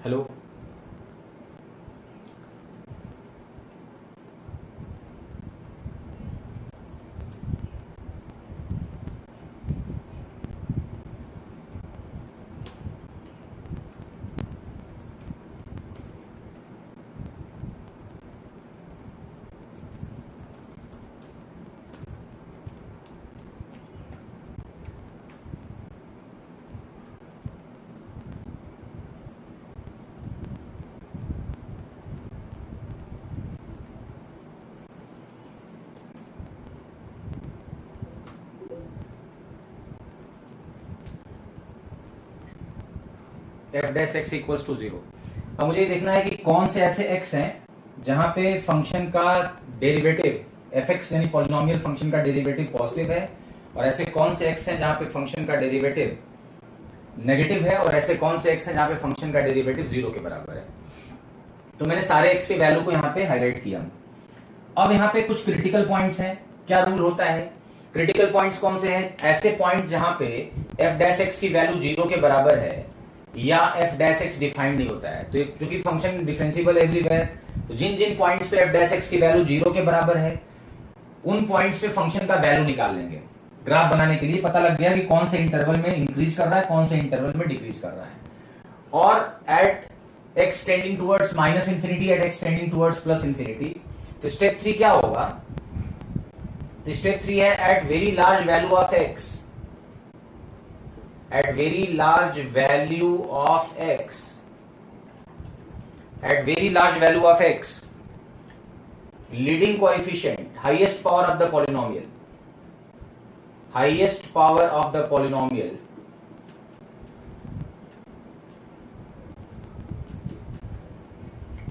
Hello, F dash X equals to 0। अब मुझे ये देखना है कि कौन से ऐसे एक्स हैं जहां पे फंक्शन का डेरिवेटिव एफ एक्स यानी पॉलिनोमियल फंक्शन का डेरिवेटिव पॉजिटिव है, और ऐसे कौन से एक्स हैं जहां पे फंक्शन का डेरिवेटिव नेगेटिव है, और ऐसे कौन से एक्स हैं जहां पे फंक्शन का डेरिवेटिव 0 के बराबर है। तो मैंने सारे एक्स के वैल्यू को यहाँ पे हाईलाइट किया। अब यहाँ पे कुछ क्रिटिकल पॉइंट्स हैं। क्या रूल होता है? क्रिटिकल पॉइंट्स कौन से हैं? ऐसे पॉइंट्स जहां पे एफ डैश एक्स की वैल्यू 0 के बराबर है या एफ डैश एक्स डिफाइंड नहीं होता है। तो क्योंकि फंक्शन डिफरेंशिएबल एवरीवेयर, तो जिन जिन पॉइंट्स पे एफ डैश एक्स की वैल्यू 0 के बराबर है उन पॉइंट्स पे फंक्शन का वैल्यू निकाल लेंगे। ग्राफ बनाने के लिए पता लग गया कि कौन से इंटरवल में इंक्रीज कर रहा है, कौन से इंटरवल में डिक्रीज कर रहा है। और at X tending towards minus infinity, at X tending towards plus infinity. तो स्टेप 3 क्या होगा? तो स्टेप 3 है at very large value of X, at very large value of x, at very large value of x, leading coefficient, highest power of the polynomial, highest power of the polynomial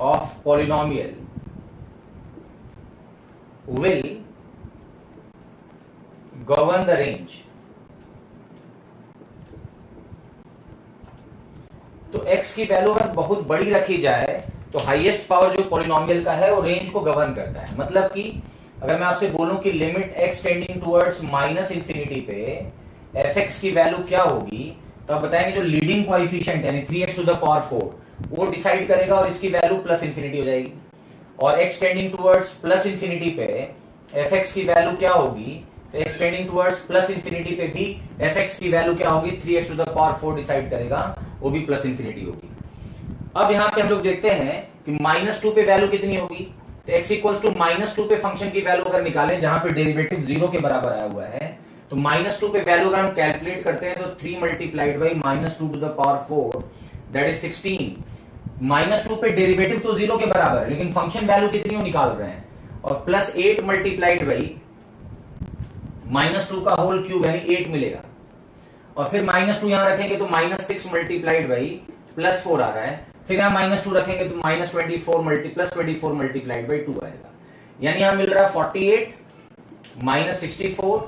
of polynomial will govern the range। तो x की value अगर बहुत बड़ी रखी जाए तो highest power जो polynomial का है वो रेंज को गवर्न करता है। मतलब कि अगर मैं आपसे बोलूं कि limit x tending towards minus infinity पे fx की वैल्यू क्या होगी, तो आप बताएंगे जो लीडिंग कोएफिशिएंट यानी 3x टू द पावर 4 वो डिसाइड करेगा और इसकी वैल्यू प्लस इंफिनिटी हो जाएगी। और x tending towards plus infinity पे fx की वैल्यू क्या होगी, तो x tending towards plus infinity पे भी fx की वैल्यू क्या होगी, 3x to the power 4 decide करेगा, वो भी प्लस इंफिनिटी होगी। अब यहां पे हम लोग देखते हैं कि -2 पे वैल्यू कितनी होगी। तो x इक्वल्स टू -2 पे फंक्शन की वैल्यू अगर निकालें जहां पे डेरिवेटिव 0 के बराबर आया हुआ है, तो -2 पे वैल्यू अगर हम कैलकुलेट करते हैं तो 3 multiplied by -2 to the power 4 that is 16। -2 पे डेरिवेटिव तो 0 के बराबर है लेकिन फंक्शन वैल्यू कितनी हो निकाल रहे हैं, और +8 मल्टीप्लाइड बाई -2 का होल क्यूब यानी 8 मिलेगा। और फिर -2 यहां रखेंगे तो -6 मल्टीप्लाइड बाई +4 आ रहा है। फिर यहां -2 रखेंगे तो -24 मल्टीप्लाइड बाई 2 आएगा। यानी यहां मिल रहा है 48 -64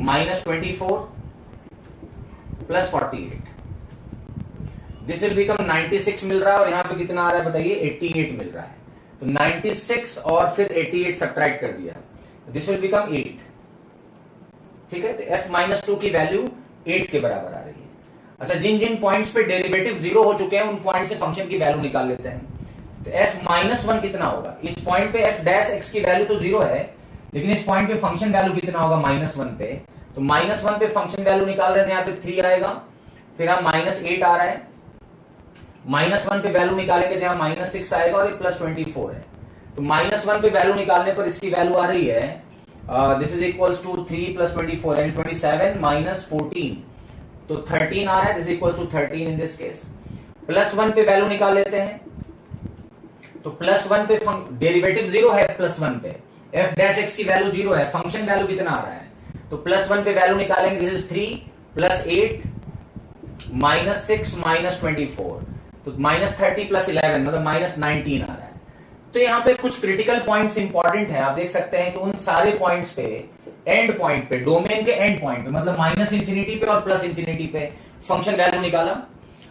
-24 +48, दिस विल बिकम 96 मिल रहा है। और यहां पे कितना आ रहा है बताइए, 88 मिल रहा है। तो 96 और फिर 88 सब्ट्रैक्ट कर दिया, दिस विल बिकम 8। ठीक है, तो f-2 की वैल्यू 8 के बराबर आ रही है। अच्छा, जिन जिन पॉइंट्स पे डेरिवेटिव 0 हो चुके हैं उन पॉइंट से फंक्शन की वैल्यू निकाल लेते हैं। तो f-1 कितना होगा? इस पॉइंट पे f डैश x की वैल्यू तो 0 है लेकिन इस पॉइंट पे फंक्शन वैल्यू कितना होगा -1 पे। तो -1 पे फंक्शन वैल्यू निकाल रहे थे, यहाँ पे 3 आएगा। फिर यहाँ -8 आ रहा है, -1 पे वैल्यू निकालेंगे तो यहाँ -6 आएगा और ये +24 है। तो -1 पे वैल्यू निकालने पर इसकी वैल्यू आ रही है दिस इज इक्वल्स टू 3 + 24 यानी 27 - 14, तो 13 आ रहा है। This equals to 13 in this case. +1 पे वैल्यू निकाल लेते हैं, तो +1 पे डेरिवेटिव 0 है, +1 पे f डैश x की वैल्यू 0 है, फंक्शन वैल्यू कितना आ रहा है, तो +1 पे वैल्यू निकालेंगे, दिस इज 3 + 8 -6 -24, तो -30 + 11 मतलब -19 आ रहा है। तो यहां पे कुछ क्रिटिकल पॉइंट्स इंपॉर्टेंट है। आप देख सकते हैं कि उन सारे पॉइंट्स पे, एंड पॉइंट पे, डोमेन के एंड पॉइंट पे मतलब -इंफिनिटी पे और +इंफिनिटी पे फंक्शन वैल्यू निकाला,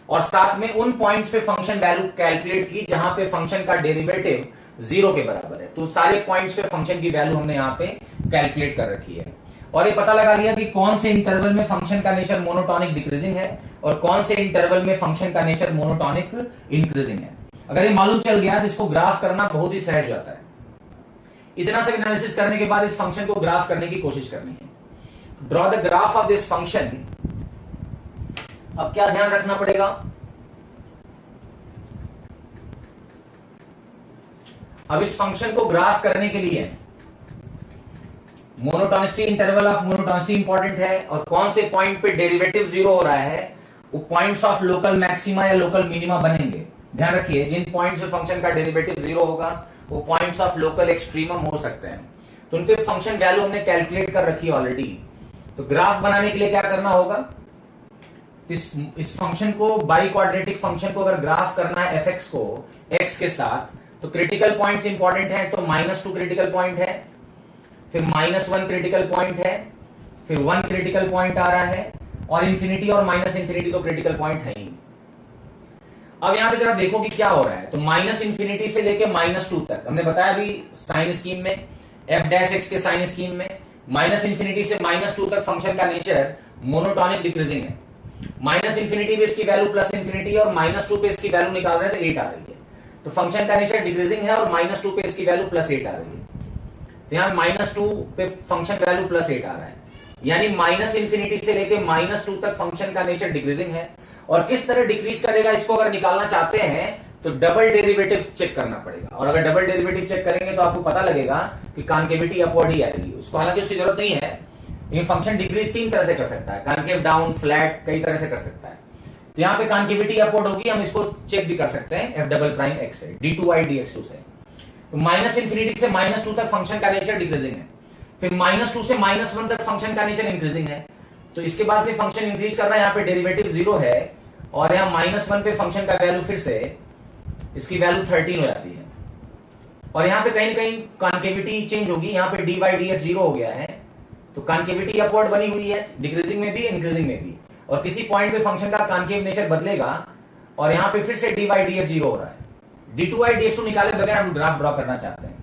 और साथ में उन पॉइंट्स पे फंक्शन वैल्यू कैलकुलेट की जहां पे फंक्शन का डेरिवेटिव 0 के बराबर है। तो सारे पॉइंट्स पे फंक्शन की वैल्यू हमने यहां पे कैलकुलेट कर रखी है। और ये पता लगा लिया कि कौन से इंटरवल में फंक्शन का नेचर मोनोटॉनिक डिक्रीजिंग है और कौन से इंटरवल में फंक्शन का नेचर मोनोटॉनिक इंक्रीजिंग है। अगर ये मालूम चल गया तो इसको ग्राफ करना बहुत ही सहज जाता है। इतना सब एनालिसिस करने के बाद इस फंक्शन को ग्राफ करने की कोशिश करनी है। Draw the graph of this function. अब क्या ध्यान रखना पड़ेगा, अब इस फंक्शन को ग्राफ करने के लिए मोनोटॉनिसिटी, इंटरवल ऑफ मोनोटॉनिसिटी इंपॉर्टेंट है और कौन से पॉइंट पे डेरिवेटिव जीरो हो रहा है वो पॉइंट्स ऑफ लोकल मैक्सिमा या लोकल मिनिमा बनेंगे। ध्यान रखिए, जिन पॉइंट्स पे फंक्शन का डेरिवेटिव जीरो होगा वो पॉइंट्स ऑफ लोकल एक्सट्रीमम हो सकते हैं। तो उनके फंक्शन वैल्यू हमने कैलकुलेट कर रखी है ऑलरेडी। तो ग्राफ बनाने के लिए क्या करना होगा, इस फंक्शन को, बाई क्वाड्रेटिक फंक्शन को अगर ग्राफ करना है एफ एक्स को एक्स के साथ, तो क्रिटिकल पॉइंट्स इंपॉर्टेंट है। तो -2 क्रिटिकल पॉइंट है, फिर -1 क्रिटिकल पॉइंट है, फिर 1 क्रिटिकल पॉइंट आ रहा है और इंफिनिटी और माइनस इंफिनिटी तो क्रिटिकल पॉइंट है ही। अब यहां पे जरा देखो कि क्या हो रहा है। तो -इंफिनिटी से लेके -2 तक हमने बताया अभी साइन स्कीम में, एफ डैश एक्स के साइन स्कीम में, -इंफिनिटी से -2 तक फंक्शन का नेचर मोनोटॉनिक डिक्रीजिंग है। -इंफिनिटी पे इसकी वैल्यू +इंफिनिटी और -2 पे इसकी वैल्यू निकाल रहे हैं तो 8 आ रही है। तो फंक्शन का नेचर डिक्रीजिंग है और -2 पे इसकी वैल्यू +8 आ रही है। तो यहां -2 पे फंक्शन वैल्यू +8 आ रहा है, यानी -इंफिनिटी से लेके -2 तक फंक्शन का नेचर डिक्रीजिंग है। और किस तरह डिक्रीज करेगा इसको अगर निकालना चाहते हैं तो डबल डेरिवेटिव चेक करना पड़ेगा। और अगर डबल डेरिवेटिव चेक करेंगे तो आपको पता लगेगा कि कॉन्केविटी अपवर्ड ही आएगी। उसको हालांकि उसकी जरूरत नहीं है, ये फंक्शन डिक्रीज 3 तरह से कर सकता है, कॉन्केव डाउन, फ्लैट, कई तरह से कर सकता है। तो यहाँ पे कॉन्केविटी अपवर्ड होगी, हम इसको चेक भी कर सकते हैं एफ डबल प्राइम एक्स से, d2y dx2 से। तो -इंफिनिटी से -2 तक फंक्शन का नेचर डिक्रीजिंग है, फिर -2 से -1 तक फंक्शन का नेचर इंक्रीजिंग है। तो इसके बाद से फंक्शन इंक्रीज कर रहा है, यहाँ पे डेरिवेटिव 0 है और यहाँ -1 पे फंक्शन का वैल्यू फिर से इसकी वैल्यू 13 हो जाती है। और यहाँ पे कहीं ना कहीं कॉन्केविटी चेंज होगी, यहाँ पे dy dx 0 हो गया है। तो कॉन्केविटी अपवर्ड बनी हुई है, डिक्रीजिंग में भी इंक्रीजिंग में भी। और किसी पॉइंट पे फंक्शन का कॉन्केव नेचर बदलेगा और यहाँ पे फिर से dy dx 0 हो रहा है। d2y dx2 निकाले बगैर हम ग्राफ ड्रॉ करना चाहते हैं।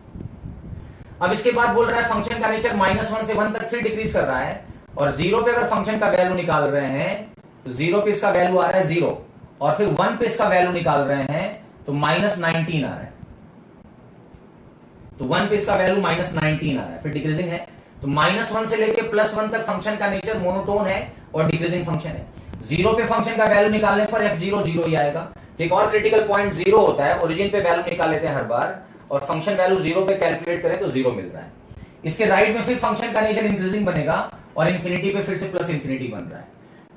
अब इसके बाद बोल रहा है फंक्शन का नेचर -1 से 1 तक फिर डिक्रीज कर रहा है और 0 पे अगर फंक्शन का वैल्यू निकाल रहे हैं तो 0 पे इसका वैल्यू आ रहा है 0 और फिर 1 पे इसका वैल्यू निकाल रहे हैं तो -19 आ रहा है। तो 1 पे इसका वैल्यू -19 आ रहा है, फिर डिक्रीजिंग है। तो -1 से लेके +1 तक फंक्शन का नेचर मोनोटोन है और डिक्रीजिंग फंक्शन है। 0 पे फंक्शन का वैल्यू निकालने पर f0 0 ही आएगा। एक और क्रिटिकल पॉइंट 0 होता है, ओरिजिन पे वैल्यू निकाल लेते हैं हर बार और फंक्शन वैल्यू 0 पे कैलकुलेट करें तो 0 मिल रहा है। इसके राइट में फिर फंक्शन का नेचर इंक्रीजिंग बनेगा और इंफिनिटी पे फिर से +इंफिनिटी बन रहा है।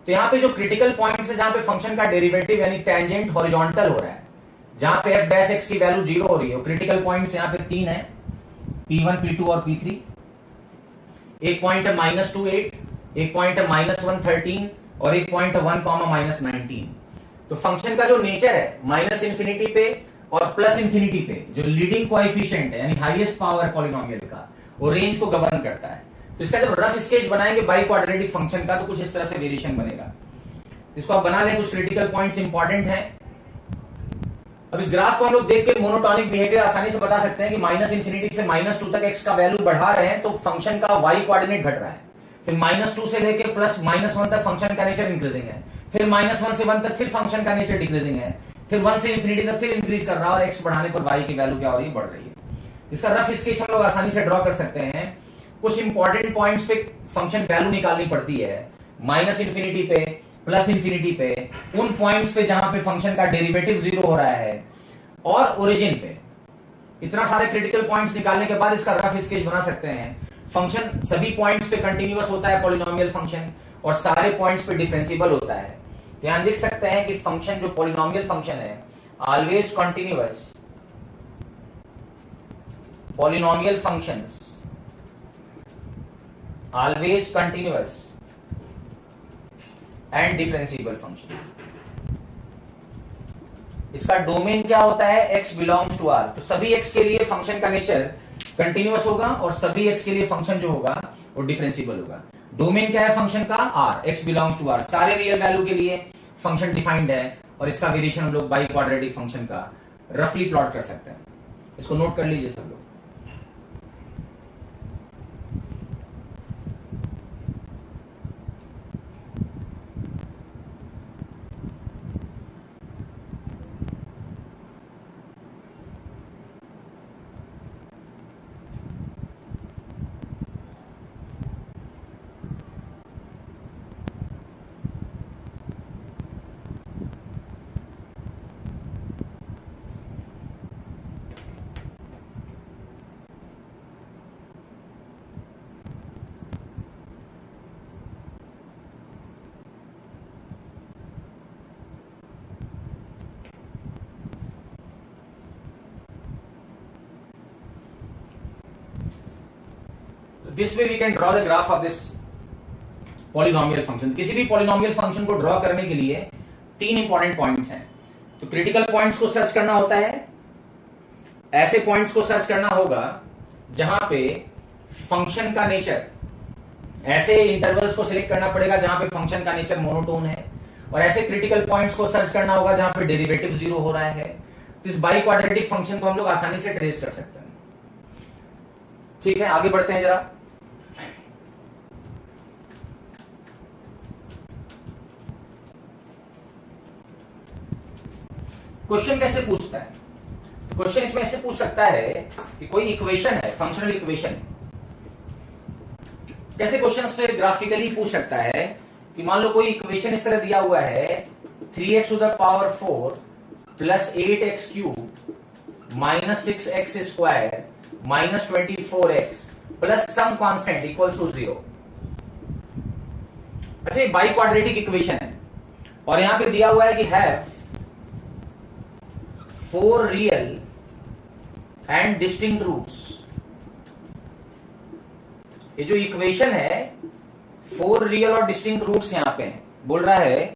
तो यहाँ पे जो क्रिटिकल पॉइंट्स है जहां पे फंक्शन का डेरिवेटिव यानी टेंजेंट हॉरिजॉन्टल हो रहा है, जहां पे f डैश x की वैल्यू 0 हो रही है, क्रिटिकल पॉइंट्स यहाँ पे 3 है, P1, P2 और P3। एक पॉइंट है -2 8, एक पॉइंट है -1 13 और एक पॉइंट है 1, -19। तो फंक्शन का जो नेचर है -इंफिनिटी पे और +इंफिनिटी पे जो लीडिंग कोएफिशिएंट है यानी हाईएस्ट पावर पॉलिनोमियल का, वो रेंज को गवर्न करता है। तो इसका जब रफ स्केच बनाएंगे बाई क्वाड्रेटिक फंक्शन का तो कुछ इस तरह से वेरिएशन बनेगा। इसको आप बना लें, कुछ क्रिटिकल पॉइंट्स इंपॉर्टेंट हैं। अब इस ग्राफ को हम लोग देख के मोनोटॉनिक बिहेवियर आसानी से बता सकते हैं कि -इंफिनिटी से -2 तक x का वैल्यू बढ़ा रहे हैं तो फंक्शन का y कोऑर्डिनेट घट रहा है। फिर -2 से लेके +1 तक फंक्शन का नेचर इंक्रीजिंग है, फिर -1 से 1 तक फिर फंक्शन का नेचर डिक्रीजिंग है, फिर 1 से इंफिनिटी तक फिर इंक्रीज कर रहा है और x बढ़ाने पर y की वैल्यू क्या हो रही है, बढ़ रही है। इसका रफ स्केच हम लोग आसानी से ड्रॉ कर सकते हैं। कुछ इंपॉर्टेंट पॉइंट्स पे फंक्शन वैल्यू निकालनी पड़ती है, -इंफिनिटी पे, +इंफिनिटी पे, उन पॉइंट्स पे जहां पे फंक्शन का डेरिवेटिव 0 हो रहा है और ओरिजिन पे। इतना सारे क्रिटिकल पॉइंट्स निकालने के बाद इसका रफ स्केच बना सकते हैं। फंक्शन सभी पॉइंट्स पे कंटिन्यूअस होता है पॉलिनोमियल फंक्शन और सारे पॉइंट्स पे डिफरेंशिएबल होता है। ध्यान लिख सकते हैं कि फंक्शन जो पॉलिनोमियल फंक्शन है always continuous, polynomial functions always continuous and differentiable function। इसका डोमेन क्या होता है, x belongs to R। तो सभी x के लिए फंक्शन का नेचर कंटिन्यूअस होगा और सभी x के लिए फंक्शन जो होगा वो डिफरेंशिएबल होगा। डोमेन क्या है फंक्शन का, R, x belongs to R। सारे रियल वैल्यू के लिए फंक्शन डिफाइंड है और इसका वेरिएशन हम लोग बाई क्वाड्रेटिक फंक्शन का रफली प्लॉट कर सकते हैं। इसको नोट कर लीजिए सब लोग। This way we can draw the graph of this polynomial function. किसी भी पॉलिनोमियल फंक्शन को ड्रॉ करने के लिए 3 इंपॉर्टेंट पॉइंट्स हैं। तो क्रिटिकल पॉइंट्स को सर्च करना होता है, ऐसे पॉइंट्स को सर्च करना होगा जहां पे फंक्शन का नेचर, ऐसे इंटरवल्स को सिलेक्ट करना पड़ेगा जहां पे फंक्शन का नेचर मोनोटोन है, और ऐसे क्रिटिकल पॉइंट्स को सर्च करना होगा जहां पे डेरिवेटिव 0 हो रहा है। तो इस बाई क्वाड्रेटिक फंक्शन को हम लोग आसानी से ट्रेस कर सकते हैं। ठीक है, आगे बढ़ते हैं जरा। क्वेश्चन कैसे पूछता है? क्वेश्चन इसमें ऐसे पूछ सकता है कि कोई इक्वेशन है, फंक्शनल इक्वेशन। कैसे क्वेश्चन पे ग्राफिकली पूछ सकता है कि मान लो कोई इक्वेशन इस तरह दिया हुआ है 3x to the power 4 plus 8x cube minus 6x square minus 24x plus some constant equals to 0। अच्छा, ये बाई क्वाड्रेटिक इक्वेशन है और यहां पे दिया हुआ है कि have 4 real and distinct roots. ये जो इक्वेशन है 4 रियल और डिस्टिंक्ट रूट्स यहां पे हैं। बोल रहा है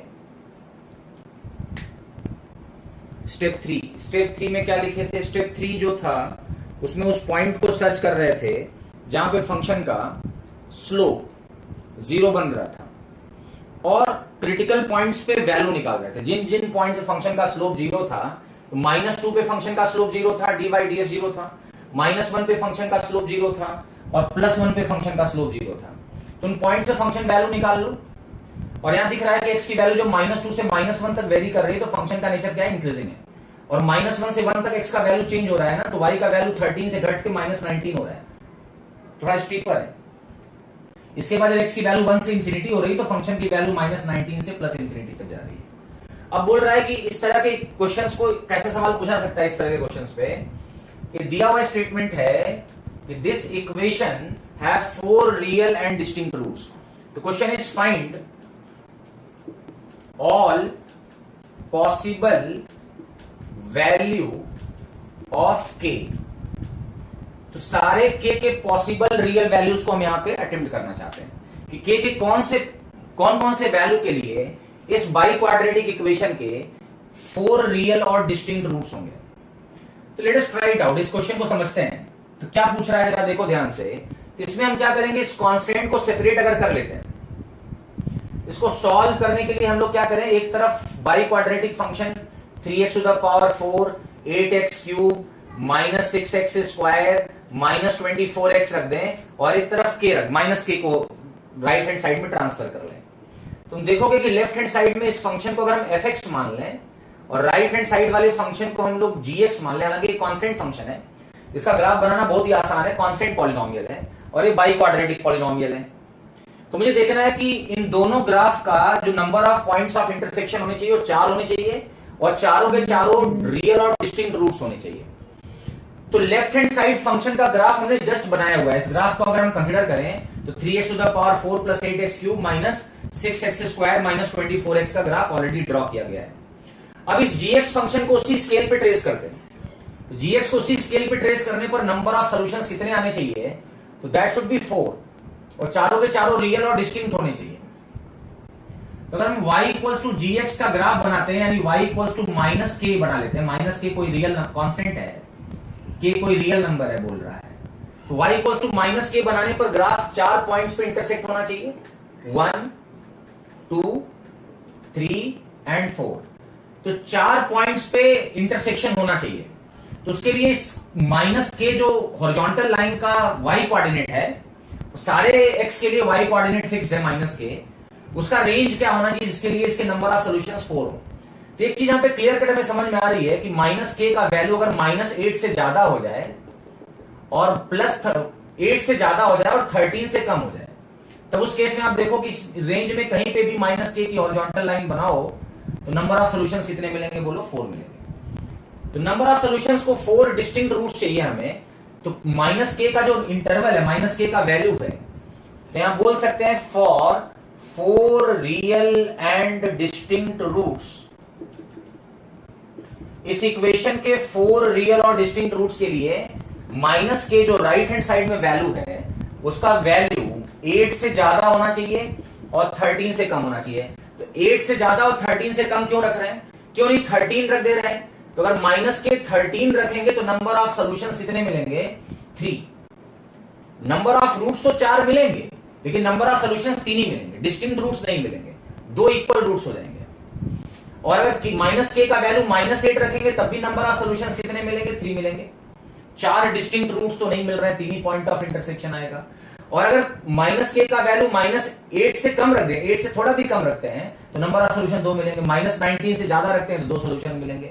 स्टेप 3 में क्या लिखे थे? स्टेप 3 जो था उसमें उस पॉइंट को सर्च कर रहे थे जहां पे फंक्शन का स्लोप 0 बन रहा था और क्रिटिकल पॉइंट्स पे वैल्यू निकाल रहे थे। जिन जिन पॉइंट से फंक्शन का स्लोप 0 था, तो -2 पे फंक्शन का स्लोप 0 था, dy dx 0 था, -1 पे फंक्शन का स्लोप 0 था और +1 पे फंक्शन का स्लोप 0 था। तो उन पॉइंट से फंक्शन वैल्यू निकाल लो। और यहां दिख रहा है कि x की वैल्यू जो -2 से -1 तक वेरी कर रही है, तो फंक्शन का नेचर क्या है? इंक्रीजिंग है। और -1 से 1 तक x का वैल्यू चेंज हो रहा है ना, तो y का वैल्यू 13 से घट के -19 हो रहा है, थोड़ा स्टीपर है। इसके बाद जब x की वैल्यू 1 से इंफिनिटी हो रही है, तो फंक्शन की वैल्यू -19 से +∞ तक जा रही है। अब बोल रहा है कि इस तरह के क्वेश्चंस को कैसे सवाल पूछा सकता है। इस तरह के क्वेश्चंस पे ये दिया हुआ स्टेटमेंट है कि this equation have 4 real and distinct roots. The question is find all possible value of k। तो सारे k के पॉसिबल रियल वैल्यूज को हम यहां पे अटेम्प्ट करना चाहते हैं कि k के कौन कौन से वैल्यू के लिए इस बाई क्वाड्रेटिक इक्वेशन के 4 रियल और डिस्टिंक्ट रूट्स होंगे। तो let us try it out. इस क्वेश्चन को समझते हैं। तो क्या पूछ रहा है जरा देखो ध्यान से। इसमें हम क्या करेंगे, इस कांस्टेंट को सेपरेट अगर कर लेते हैं, इसको सॉल्व करने के लिए हम लोग क्या करें, एक तरफ biquadratic function 3x to the power 4 8x cube minus 6x square minus 24x रख दें और एक तरफ k रख, माइनस k को राइट हैंड साइड में ट्रांसफर कर लें। तुम देखोगे कि लेफ्ट हैंड साइड में इस फंक्शन को अगर हम fx मान लें और राइट हैंड साइड वाले फंक्शन को हम लोग gx मान लें, हालांकि ये कांस्टेंट फंक्शन है, इसका ग्राफ बनाना बहुत ही आसान है, कांस्टेंट पॉलिनोमियल है और ये बाई क्वाड्रेटिक पॉलिनोमियल है। तो मुझे देखना है कि इन दोनों ग्राफ का जो number of points of intersection होने चाहिए वो 4 होने चाहिए और चारों के चारों रियल और डिस्टिंक्ट रूट्स होने चाहिए। तो लेफ्ट हैंड साइड फंक्शन का ग्राफ हमने जस्ट बनाया हुआ है। इस ग्राफ को अगर हम कंसीडर करें तो 3x to the power 4 plus 8x cube minus 6x square minus 24x का ग्राफ ऑलरेडी ड्रॉ किया गया है। अब इस gx फंक्शन को उसी स्केल पे ट्रेस करते हैं। तो gx को उसी स्केल पे ट्रेस करने पर नंबर ऑफ सॉल्यूशंस कितने आने चाहिए, तो दैट शुड बी 4 और चारों के चारों रियल और डिस्टिंक्ट होने चाहिए। तो अगर हम y इक्वल्स टू gx का ग्राफ बनाते हैं, यानी y equals to minus k बना लेते हैं, माइनस k कोई रियल कांस्टेंट है, k कोई रियल नंबर है बोल रहा है, तो y equals to minus k बनाने पर ग्राफ 4 पॉइंट्स पे इंटरसेक्ट होना चाहिए, 1 2 3 एंड 4। तो 4 पॉइंट्स पे इंटरसेक्शन होना चाहिए। तो उसके लिए इस माइनस के जो हॉरिजॉन्टल लाइन का y कोऑर्डिनेट है, सारे x के लिए y कोऑर्डिनेट फिक्स्ड है माइनस के, उसका रेंज क्या होना चाहिए जिसके लिए इसके नंबर ऑफ सॉल्यूशंस 4 हो। तो एक चीज यहां पे क्लियर कट में समझ में आ रही है कि माइनस के का वैल्यू अगर -8 से ज्यादा हो जाए और प्लस 8 से ज्यादा हो जाए और 13 से कम हो जाए, तब उस केस में आप देखो कि इस रेंज में कहीं पे भी माइनस के की हॉरिजॉन्टल लाइन बनाओ तो नंबर ऑफ सॉल्यूशंस कितने मिलेंगे, बोलो 4 मिलेंगे। तो नंबर ऑफ सॉल्यूशंस को 4 डिस्टिंक्ट रूट्स चाहिए हमें। तो माइनस के का जो इंटरवल है, माइनस के का वैल्यू है, तो यहां बोल सकते हैं for 4 real and distinct roots. इस इक्वेशन के 4 रियल और डिस्टिंक्ट रूट्स के लिए माइनस के जो राइट हैंड साइड में वैल्यू है उसका वैल्यू 8 से ज्यादा होना चाहिए और 13 से कम होना चाहिए। तो 8 से ज्यादा और 13 से कम क्यों रख रहे हैं, क्यों नहीं 13 रख दे रहे हैं? तो अगर माइनस के 13 रखेंगे तो नंबर ऑफ सॉल्यूशंस कितने मिलेंगे? 3। नंबर ऑफ रूट्स तो 4 मिलेंगे, लेकिन नंबर ऑफ सॉल्यूशंस 3 ही मिलेंगे, डिस्टिंक्ट रूट्स नहीं मिलेंगे, 2 इक्वल रूट्स हो जाएंगे। और अगर माइनस के का वैल्यू -8 रखेंगे तब भी नंबर ऑफ सॉल्यूशंस कितने मिलेंगे? 3 मिलेंगे। 4 डिस्टिंक्ट रूट्स तो नहीं मिल रहे हैं, 3 ही पॉइंट ऑफ इंटरसेक्शन आएगा। और अगर माइनस के का वैल्यू -8 से कम रख दें, 8 से थोड़ा भी कम रखते हैं तो नंबर ऑफ सॉल्यूशन 2 मिलेंगे। -19 से ज्यादा रखते हैं तो 2 सॉल्यूशन मिलेंगे।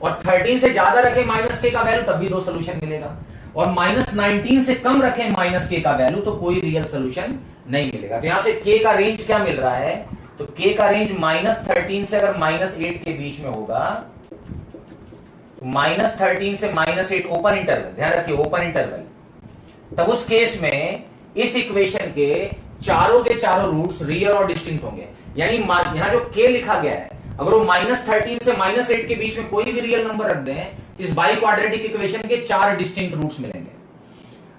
और 13 से ज्यादा रखें माइनस के का वैल्यू तब भी 2 सॉल्यूशन मिलेगा। और -19 से कम रखें माइनस के का वैल्यू तो कोई रियल सोल्यूशन नहीं मिलेगा। तो यहां से के का रेंज क्या मिल रहा है? तो के का रेंज -13 से अगर -8 के बीच में होगा, -13 से -8 ओपन इंटरवल, ध्यान रखिए ओपन इंटरवल, तब उस केस में इस इक्वेशन के चारों रूट्स रियल और डिस्टिंक्ट होंगे। यानी यहां जो के लिखा गया है, अगर वो -13 से -8 के बीच में कोई भी रियल नंबर रख दें तो इस बाई क्वाड्रेटिक इक्वेशन के 4 डिस्टिंक्ट रूट्स मिलेंगे।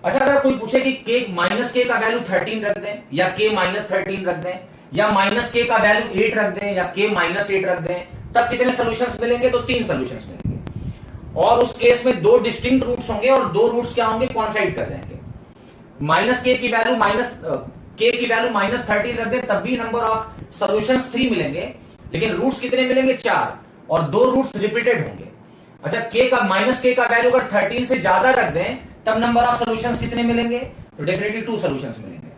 अच्छा, अगर कोई पूछे कि के माइनस के का वैल्यू 13 रख दें, या के -13 रख दें, या माइनस के का वैल्यू 8 रख दें, या के -8 रख दें, तब कितने सॉल्यूशंस मिलेंगे? तो 3 सॉल्यूशंस मिलेंगे। और उस केस में 2 डिस्टिंक्ट रूट्स होंगे और 2 रूट्स क्या होंगे? कॉन्साइड कर जाएंगे। माइनस के की वैल्यू -13 रख दें तब भी नंबर ऑफ सॉल्यूशंस 3 मिलेंगे, लेकिन रूट्स कितने मिलेंगे? 4, और 2 रूट्स रिपीटेड होंगे। अच्छा, के का माइनस के का वैल्यू अगर 13 से ज्यादा रख दें तब नंबर ऑफ सॉल्यूशंस कितने मिलेंगे? तो डेफिनेटली 2 सॉल्यूशंस मिलेंगे।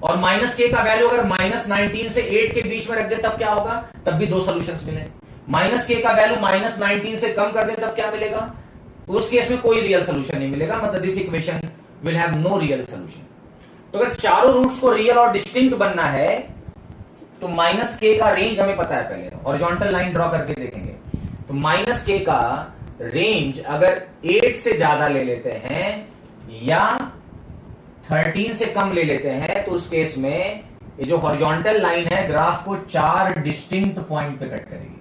और माइनस के का वैल्यू अगर -19 से 8 के बीच में रख दे तब क्या होगा? तब भी 2 सॉल्यूशंस मिलेंगे। माइनस के का वैल्यू -19 से कम कर दे तब क्या मिलेगा? उस केस में कोई रियल सोल्यूशन नहीं मिलेगा, मतलब this equation will have no real solution. तो अगर चारों रूट्स को रियल और डिस्टिंक्ट बनना है तो माइनस के का रेंज हमें पता है, पहले हॉरिजॉन्टल लाइन ड्रॉ करके देखेंगे। तो माइनस के का रेंज अगर 8 से ज्यादा ले लेते हैं या 13 से कम ले लेते हैं तो उस केस में ये जो हॉरिजॉन्टल लाइन है ग्राफ को 4 डिस्टिंक्ट पॉइंट पे कट करेगी।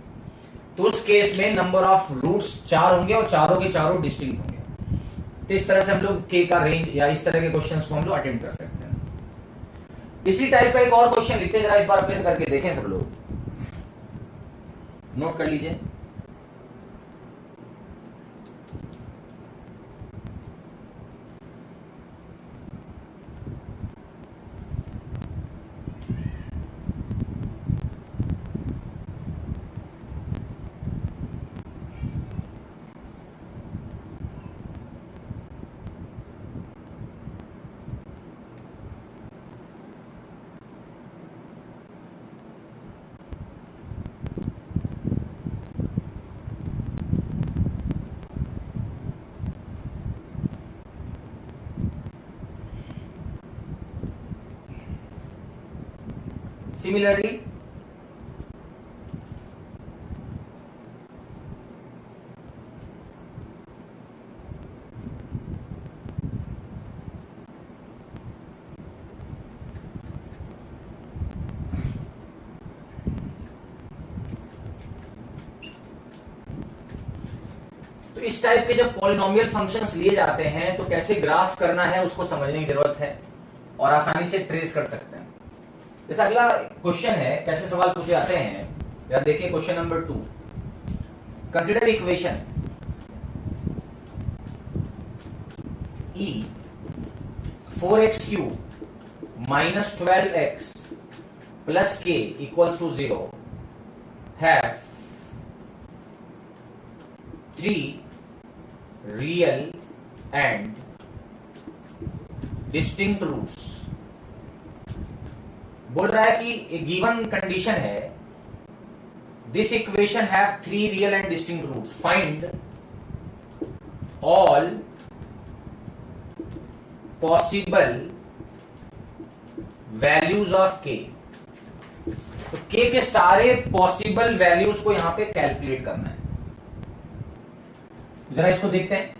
तो उस केस में नंबर ऑफ रूट्स 4 होंगे और चारों के चारों डिस्टिंक्ट होंगे। तो इस तरह से हम लोग के का रेंज या इस तरह के क्वेश्चंस को हम लोग अटेंड कर सकते हैं। इसी टाइप का एक और क्वेश्चन लिखते जरा, इस बार अपने से करके देखें, सब लोग नोट कर लीजिए। Similarly, तो इस टाइप के जब पॉलिनोमियल फंक्शंस लिए जाते हैं तो कैसे ग्राफ करना है उसको समझने की जरूरत है और आसानी से ट्रेस कर सकते हैं। जैसे अगला क्वेश्चन है, कैसे सवाल पूछे जाते हैं, या देखिए question number 2। Consider equation E 4x³ - 12x plus k equals to 0 have 3 real and distinct roots। बोल रहा है कि एक गिवन कंडीशन है, this equation have 3 real and distinct roots, find all possible values of k. तो के के सारे पॉसिबल वैल्यूज को यहां पे कैलकुलेट करना है। जरा इसको देखते हैं।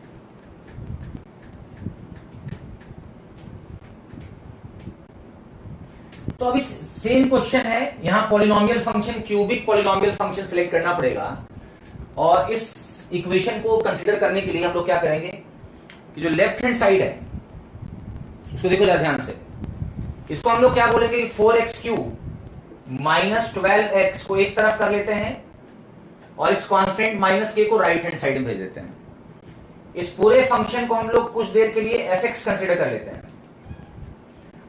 तो अभी सेम क्वेश्चन है, यहां polynomial function, cubic polynomial function select करना पड़ेगा। और इस इक्वेशन को कंसीडर करने के लिए हम लोग क्या करेंगे कि जो लेफ्ट हैंड साइड है इसको देखो जरा ध्यान से, इसको हम लोग क्या बोलेंगे, 4x³ माइनस 12x को एक तरफ कर लेते हैं और इस कांस्टेंट -k को राइट हैंड साइड में भेज देते हैं। इस पूरे फंक्शन को हम लोग कुछ देर के लिए fx कंसीडर कर लेते हैं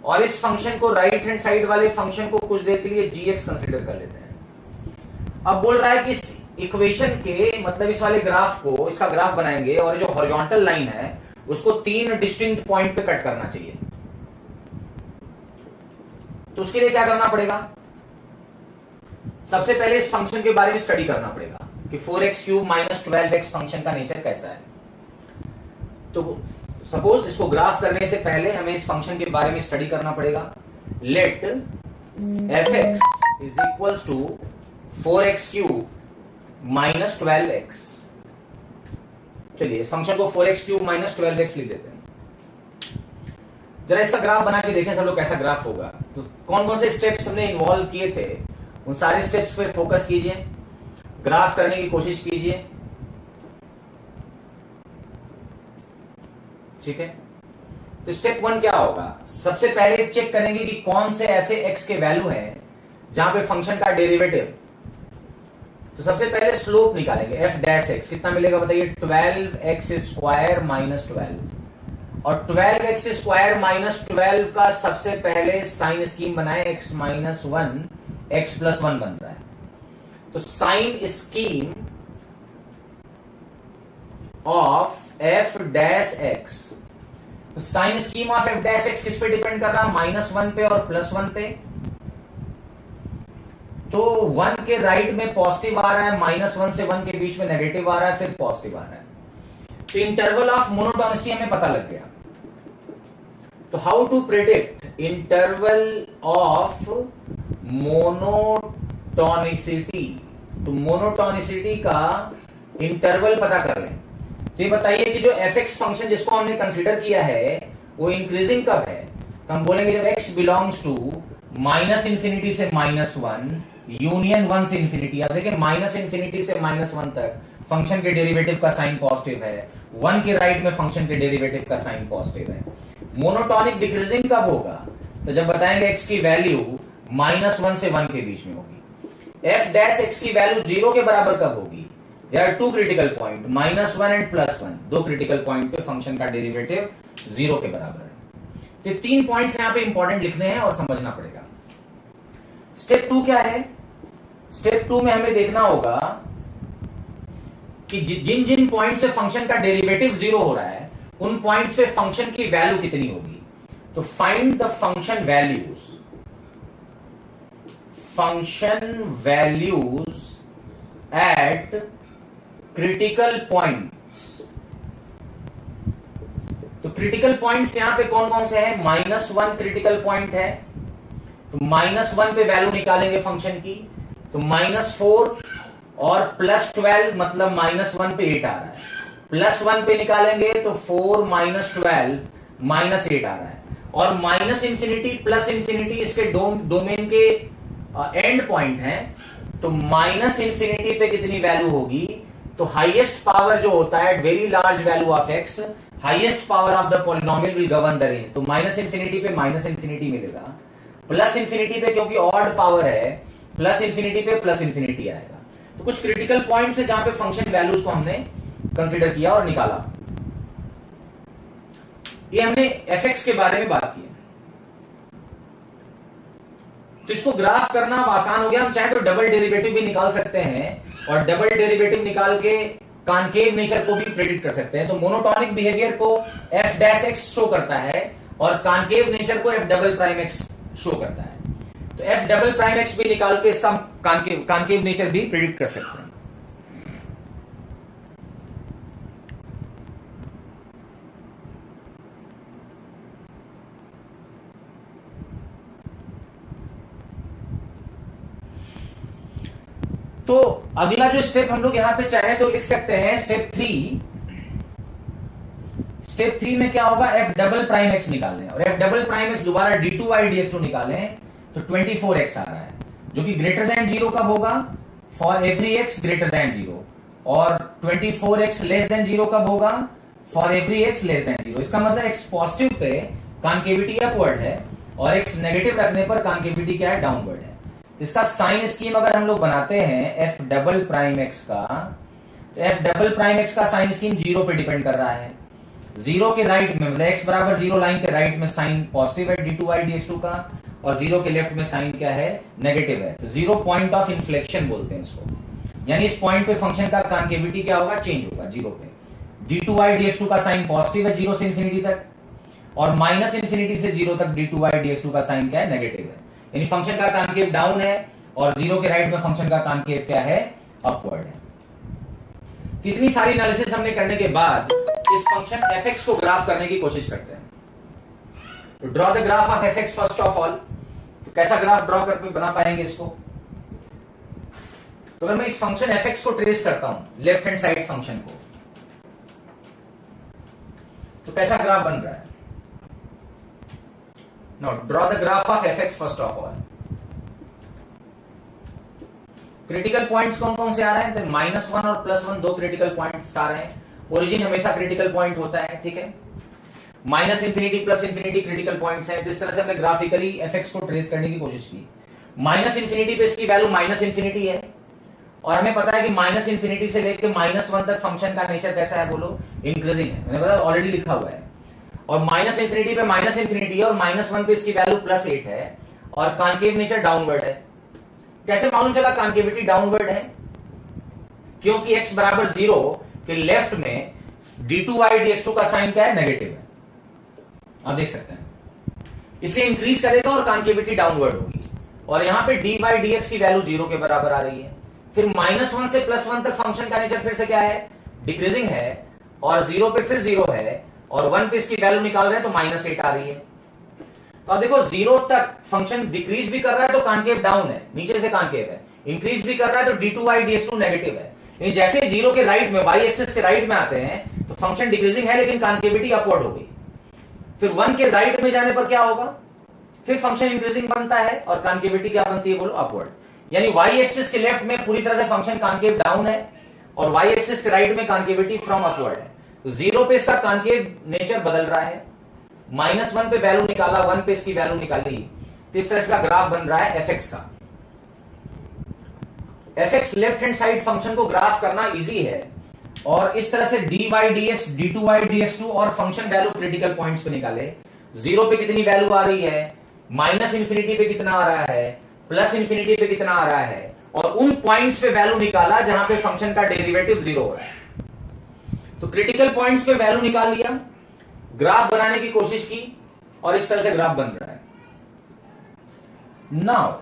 और इस फंक्शन को राइट हैंड साइड वाले फंक्शन को कुछ देर के लिए gx कंसीडर कर लेते हैं। अब बोल रहा है कि इस इक्वेशन के मतलब इस वाले ग्राफ को, इसका ग्राफ बनाएंगे और जो हॉरिजॉन्टल लाइन है उसको 3 डिस्टिंक्ट पॉइंट पे कट करना चाहिए। तो उसके लिए क्या करना पड़ेगा, सबसे पहले इस फंक्शन के बारे में स्टडी करना पड़ेगा कि 4x³ माइनस 12x फंक्शन का नेचर कैसा है। तो सपोज इसको ग्राफ करने से पहले हमें इस फंक्शन के बारे में स्टडी करना पड़ेगा। Let fx is equals to 4x³ minus 12x। चलिए इस फंक्शन को 4x³ माइनस 12x लिख देते हैं। जरा इसका ग्राफ बना के देखें सब लोग कैसा ग्राफ होगा। तो कौन कौन से स्टेप्स हमने इन्वॉल्व किए थे उन सारे स्टेप्स पे फोकस कीजिए, ग्राफ करने की कोशिश कीजिए। ठीक है, तो स्टेप 1 क्या होगा, सबसे पहले चेक करेंगे कि कौन से ऐसे x के वैल्यू हैं जहां पे फंक्शन का डेरिवेटिव। तो सबसे पहले स्लोप निकालेंगे f' कितना मिलेगा बताइए, 12x² माइनस 12 और 12x² माइनस 12 का सबसे पहले साइन स्कीम बनाए x माइनस 1 x प्लस 1 बन रहा है। तो साइन स्कीम ऑफ f'(x), तो साइन स्कीम ऑफ f'(x) किस पे डिपेंड कर रहा है, -1 पे और +1 पे। तो 1 के राइट में पॉजिटिव आ रहा है, -1 से 1 के बीच में नेगेटिव आ रहा है, फिर पॉजिटिव आ रहा है। तो इंटरवल ऑफ मोनोटोनिसिटी हमें पता लग गया। तो how to predict interval of monotonicity, तो मोनोटोनिसिटी का इंटरवल पता कर लें। तो ये बताइए कि जो fx फंक्शन जिसको हमने कंसीडर किया है वो इंक्रीजिंग कब है, तो हम बोलेंगे जब x बिलोंग्स टू -∞ से -1 यूनियन 1 से इंफिनिटी। अब देखिए -∞ से -1 तक फंक्शन के डेरिवेटिव का साइन पॉजिटिव है, 1 के राइट में फंक्शन के डेरिवेटिव का साइन पॉजिटिव है। मोनोटोनिक डिक्रीजिंग कब होगा, तो जब बताएंगे x की वैल्यू -1 से 1 के बीच में होगी। f' की वैल्यू 0 के बराबर कब होगी, there are 2 critical point, -1 and +1, 2 critical point पे फंक्शन का डेरिवेटिव 0 के बराबर है। तो 3 पॉइंट्स यहां पे इंपॉर्टेंट लिखने हैं और समझना पड़ेगा। स्टेप 2 क्या है, स्टेप 2 में हमें देखना होगा कि जिन जिन पॉइंट से फंक्शन का डेरिवेटिव 0 हो रहा है उन पॉइंट्स पे फंक्शन की वैल्यू कितनी होगी। तो find the function values eight critical points. तो क्रिटिकल पॉइंट्स यहां पे कौन कौन से हैं, -1 क्रिटिकल पॉइंट है, तो -1 पे वैल्यू निकालेंगे फंक्शन की, तो -4 और +12 मतलब -1 पे 8 आ रहा है, +1 पे निकालेंगे तो 4 - 12 -8 आ रहा है, और -∞ +∞ इसके डोमेन के एंड पॉइंट हैं। तो -∞ पे कितनी वैल्यू होगी, तो हाईएस्ट पावर जो होता है very large value of x, highest power of the polynomial will govern the range. तो -∞ पे -∞ मिलेगा, +∞ पे क्योंकि ऑड पावर है +∞ पे +∞ आएगा। तो कुछ क्रिटिकल पॉइंट्स है जहां पे फंक्शन वैल्यूज को हमने कंसीडर किया और निकाला। ये हमने fx के बारे में बात की। तो इसको ग्राफ करना अब आसान हो गया, हम चाहे तो डबल डेरिवेटिव भी निकाल सकते हैं और डबल डेरिवेटिव निकाल के कॉनकेव नेचर को भी प्रेडिक्ट कर सकते हैं। तो मोनोटोनिक बिहेवियर को f' शो करता है और कॉनकेव नेचर को f'' शो करता है। तो f'' भी निकाल के इसका कॉनकेव नेचर भी प्रेडिक्ट कर सकते हैं। तो अगला जो स्टेप हम लोग यहां पे चाहे तो लिख सकते हैं स्टेप 3। स्टेप 3 में क्या होगा, f'' निकालने, और f'' दोबारा d2y dx निकालें तो 24x आ रहा है, जो कि ग्रेटर देन 0 कब होगा, for every x greater than 0, और 24x लेस देन 0 कब होगा, for every x less than 0। इसका मतलब x positive pay concavity upward है और एक्स नेगेटिव रखने पर कॉन्केविटी क्या है, डाउनवर्ड है। इसका साइन स्कीम अगर हम लोग बनाते हैं एफ डबल प्राइम एक्स का, तो एफ डबल प्राइम एक्स का साइन स्कीम जीरो पे डिपेंड कर रहा है। जीरो के राइट में मतलब एक्स बराबर जीरो लाइन के राइट में साइन पॉजिटिव है d2y dx2 का, और जीरो के लेफ्ट में साइन क्या है, नेगेटिव है। तो जीरो पॉइंट ऑफ इन्फ्लेक्शन बोलते हैं इसको, यानी इस पॉइंट पे फंक्शन का कॉन्केविटी क्या होगा, चेंज होगा जीरो पे। d2y dx2 का साइन पॉजिटिव है जीरो से इंफिनिटी तक, और माइनस इंफिनिटी से जीरो तक d2y dx2 का साइन क्या है, नेगेटिव है। यानी फंक्शन का कॉन्केव डाउन है और जीरो के राइट में फंक्शन का कॉन्केव क्या है, अपवर्ड है। इतनी सारी एनालिसिस हमने करने के बाद इस फंक्शन fx को ग्राफ करने की कोशिश करते हैं। तो draw the graph of fx first of all. तो कैसा ग्राफ ड्रॉ कर बना पाएंगे इसको? तो अगर मैं इस फंक्शन fx को ट्रेस करता हूं लेफ्ट हैंड साइड फंक्शन को, तो कैसा ग्राफ बन रहा है? No, draw the graph of fx first of all. Critical points कौन कौन से आ रहे हैं? तो -1 और +1 दो क्रिटिकल पॉइंट्स आ रहे हैं। ओरिजिन हमेशा क्रिटिकल पॉइंट होता है, ठीक है। Minus infinity plus infinity critical points हैं। जिस तरह से हमने ग्राफिकली fx को ट्रेस करने की कोशिश की, माइनस इंफिनिटी पे इसकी वैल्यू माइनस इंफिनिटी है, और हमें पता है कि माइनस इंफिनिटी से लेकर -1 तक फंक्शन का नेचर कैसा है, बोलो, इंक्रीजिंग है। मैंने पता ऑलरेडी लिखा हुआ है। और माइनस इंफिनिटी पे माइनस इंफिनिटी है और -1 पे इसकी वैल्यू +8 है, और कॉन्केव नेचर डाउनवर्ड है। कैसे मालूम चला कॉन्केविटी डाउनवर्ड है? क्योंकि x बराबर 0 के लेफ्ट में d2y dx2 का साइन क्या है, नेगेटिव है। आप देख सकते हैं, इसलिए इंक्रीज करेगा और कॉन्केविटी डाउनवर्ड होगी। और यहां पे dy dx की वैल्यू 0 के बराबर आ रही है। फिर -1 से +1 तक फंक्शन का नेचर फिर से क्या है, डिक्रीजिंग है, और 0 पे फिर 0 है, और 1 पे इसकी वैल्यू निकाल रहे हैं तो -8 आ रही है। तो देखो 0 तक फंक्शन डिक्रीज भी कर रहा है तो कॉन्केव डाउन है, नीचे से कॉन्केव है। इंक्रीज भी कर रहा है तो d2y dx2 नेगेटिव है। जैसे 0 के राइट में, y एक्सिस के राइट में आते हैं तो फंक्शन डिक्रीजिंग है लेकिन कॉन्केविटी अपवर्ड होगी। फिर 1 के राइट में जाने पर क्या होगा, फिर फंक्शन इंक्रीजिंग बनता है और कॉन्केविटी क्या बनती है, बोलो, अपवर्ड। यानी y एक्सिस के लेफ्ट में पूरी तरह से फंक्शन कॉन्केव डाउन है और y एक्सिस के राइट में कॉन्केविटी फ्रॉम अपवर्ड है। तो 0 पे इसका कॉन्केव नेचर बदल रहा है, -1 पे वैल्यू निकाला, 1 पे इसकी वैल्यू निकाली, तो इस तरह का ग्राफ बन रहा है fx का। fx left hand side function को ग्राफ करना इजी है, और इस तरह से dy dx, d2y dx2 और फंक्शन वैल्यू क्रिटिकल पॉइंट्स पे निकाले। 0 पे कितनी वैल्यू आ रही है, माइनस इंफिनिटी पे कितना आ रहा है, प्लस इंफिनिटी पे कितना आ रहा है, और उन पॉइंट्स पे वैल्यू निकाला जहां पे फंक्शन का डेरिवेटिव 0 हो रहा है। तो क्रिटिकल पॉइंट्स पे वैल्यू निकाल लिया, ग्राफ बनाने की कोशिश की, और इस तरह से ग्राफ बन रहा है। नाउ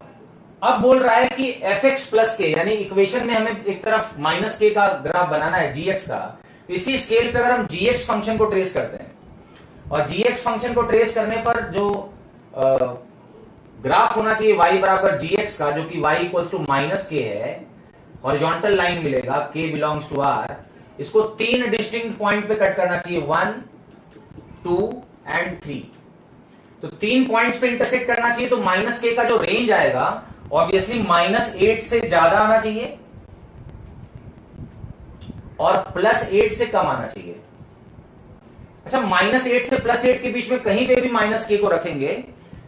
अब बोल रहा है कि fx प्लस के, यानी इक्वेशन में हमें एक तरफ -k का ग्राफ बनाना है gx का। तो इसी स्केल पे अगर हम gx फंक्शन को ट्रेस करते हैं, और gx फंक्शन को ट्रेस करने पर जो ग्राफ होना चाहिए y बराबर gx का, जो कि y इक्वल्स टू -k है, हॉरिजॉन्टल लाइन मिलेगा, k बिलोंग्स टू r। इसको 3 डिस्टिंक्ट पॉइंट पे कट करना चाहिए, 1, 2 एंड 3। तो 3 पॉइंट्स पे इंटरसेक्ट करना चाहिए। तो -k का जो रेंज आएगा ऑब्वियसली -8 से ज्यादा आना चाहिए और +8 से कम आना चाहिए। अच्छा, -8 से +8 के बीच में कहीं पे भी -k को रखेंगे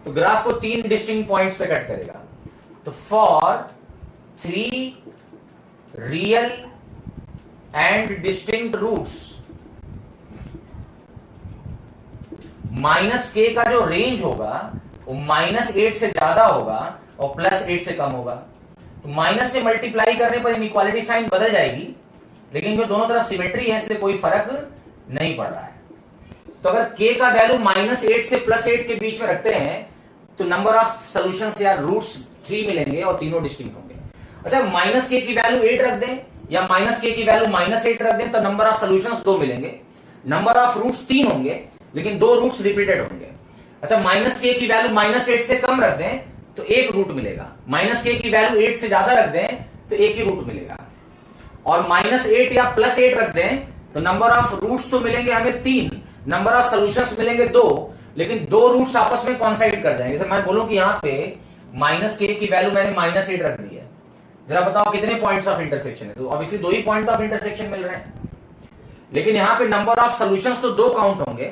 तो ग्राफ को 3 डिस्टिंक्ट पॉइंट्स पे कट करेगा। तो for 3 real and distinct roots, -k का जो रेंज होगा वो -8 से ज्यादा होगा और +8 से कम होगा। तो माइनस से मल्टीप्लाई करने पर इनइक्वालिटी साइन बदल जाएगी, लेकिन जो दोनों तरफ सिमेट्री है इसलिए कोई फर्क नहीं पड़ रहा है। तो अगर k का वैल्यू -8 से +8 के बीच में रखते हैं तो नंबर ऑफ सॉल्यूशंस या रूट्स 3 मिलेंगे और तीनों डिस्टिंक्ट होंगे। अच्छा, -k की वैल्यू 8 रख दें या -k की वैल्यू -8 रख दें तो नंबर ऑफ सॉल्यूशंस 2 मिलेंगे, नंबर ऑफ रूट्स 3 होंगे, लेकिन 2 रूट्स रिपीटेड होंगे। अच्छा, -k की वैल्यू -8 से कम रख दें तो 1 रूट मिलेगा, -k की वैल्यू 8 से ज्यादा रख दें तो 1 ही रूट मिलेगा, और -8 या +8 रख दें तो नंबर ऑफ रूट्स तो मिलेंगे हमें 3, नंबर ऑफ सॉल्यूशंस मिलेंगे 2, लेकिन 2 रूट्स आपस में कॉन्साइड कर जाएंगे। मैं बोलूं कि यहां पे -k की वैल्यू मैंने -8 रख दी है, जरा बताओ कितने पॉइंट्स ऑफ इंटरसेक्शन है? तो ऑब्वियसली 2 ही पॉइंट ऑफ इंटरसेक्शन मिल रहे हैं, लेकिन यहां पे नंबर ऑफ सॉल्यूशंस तो 2 काउंट होंगे,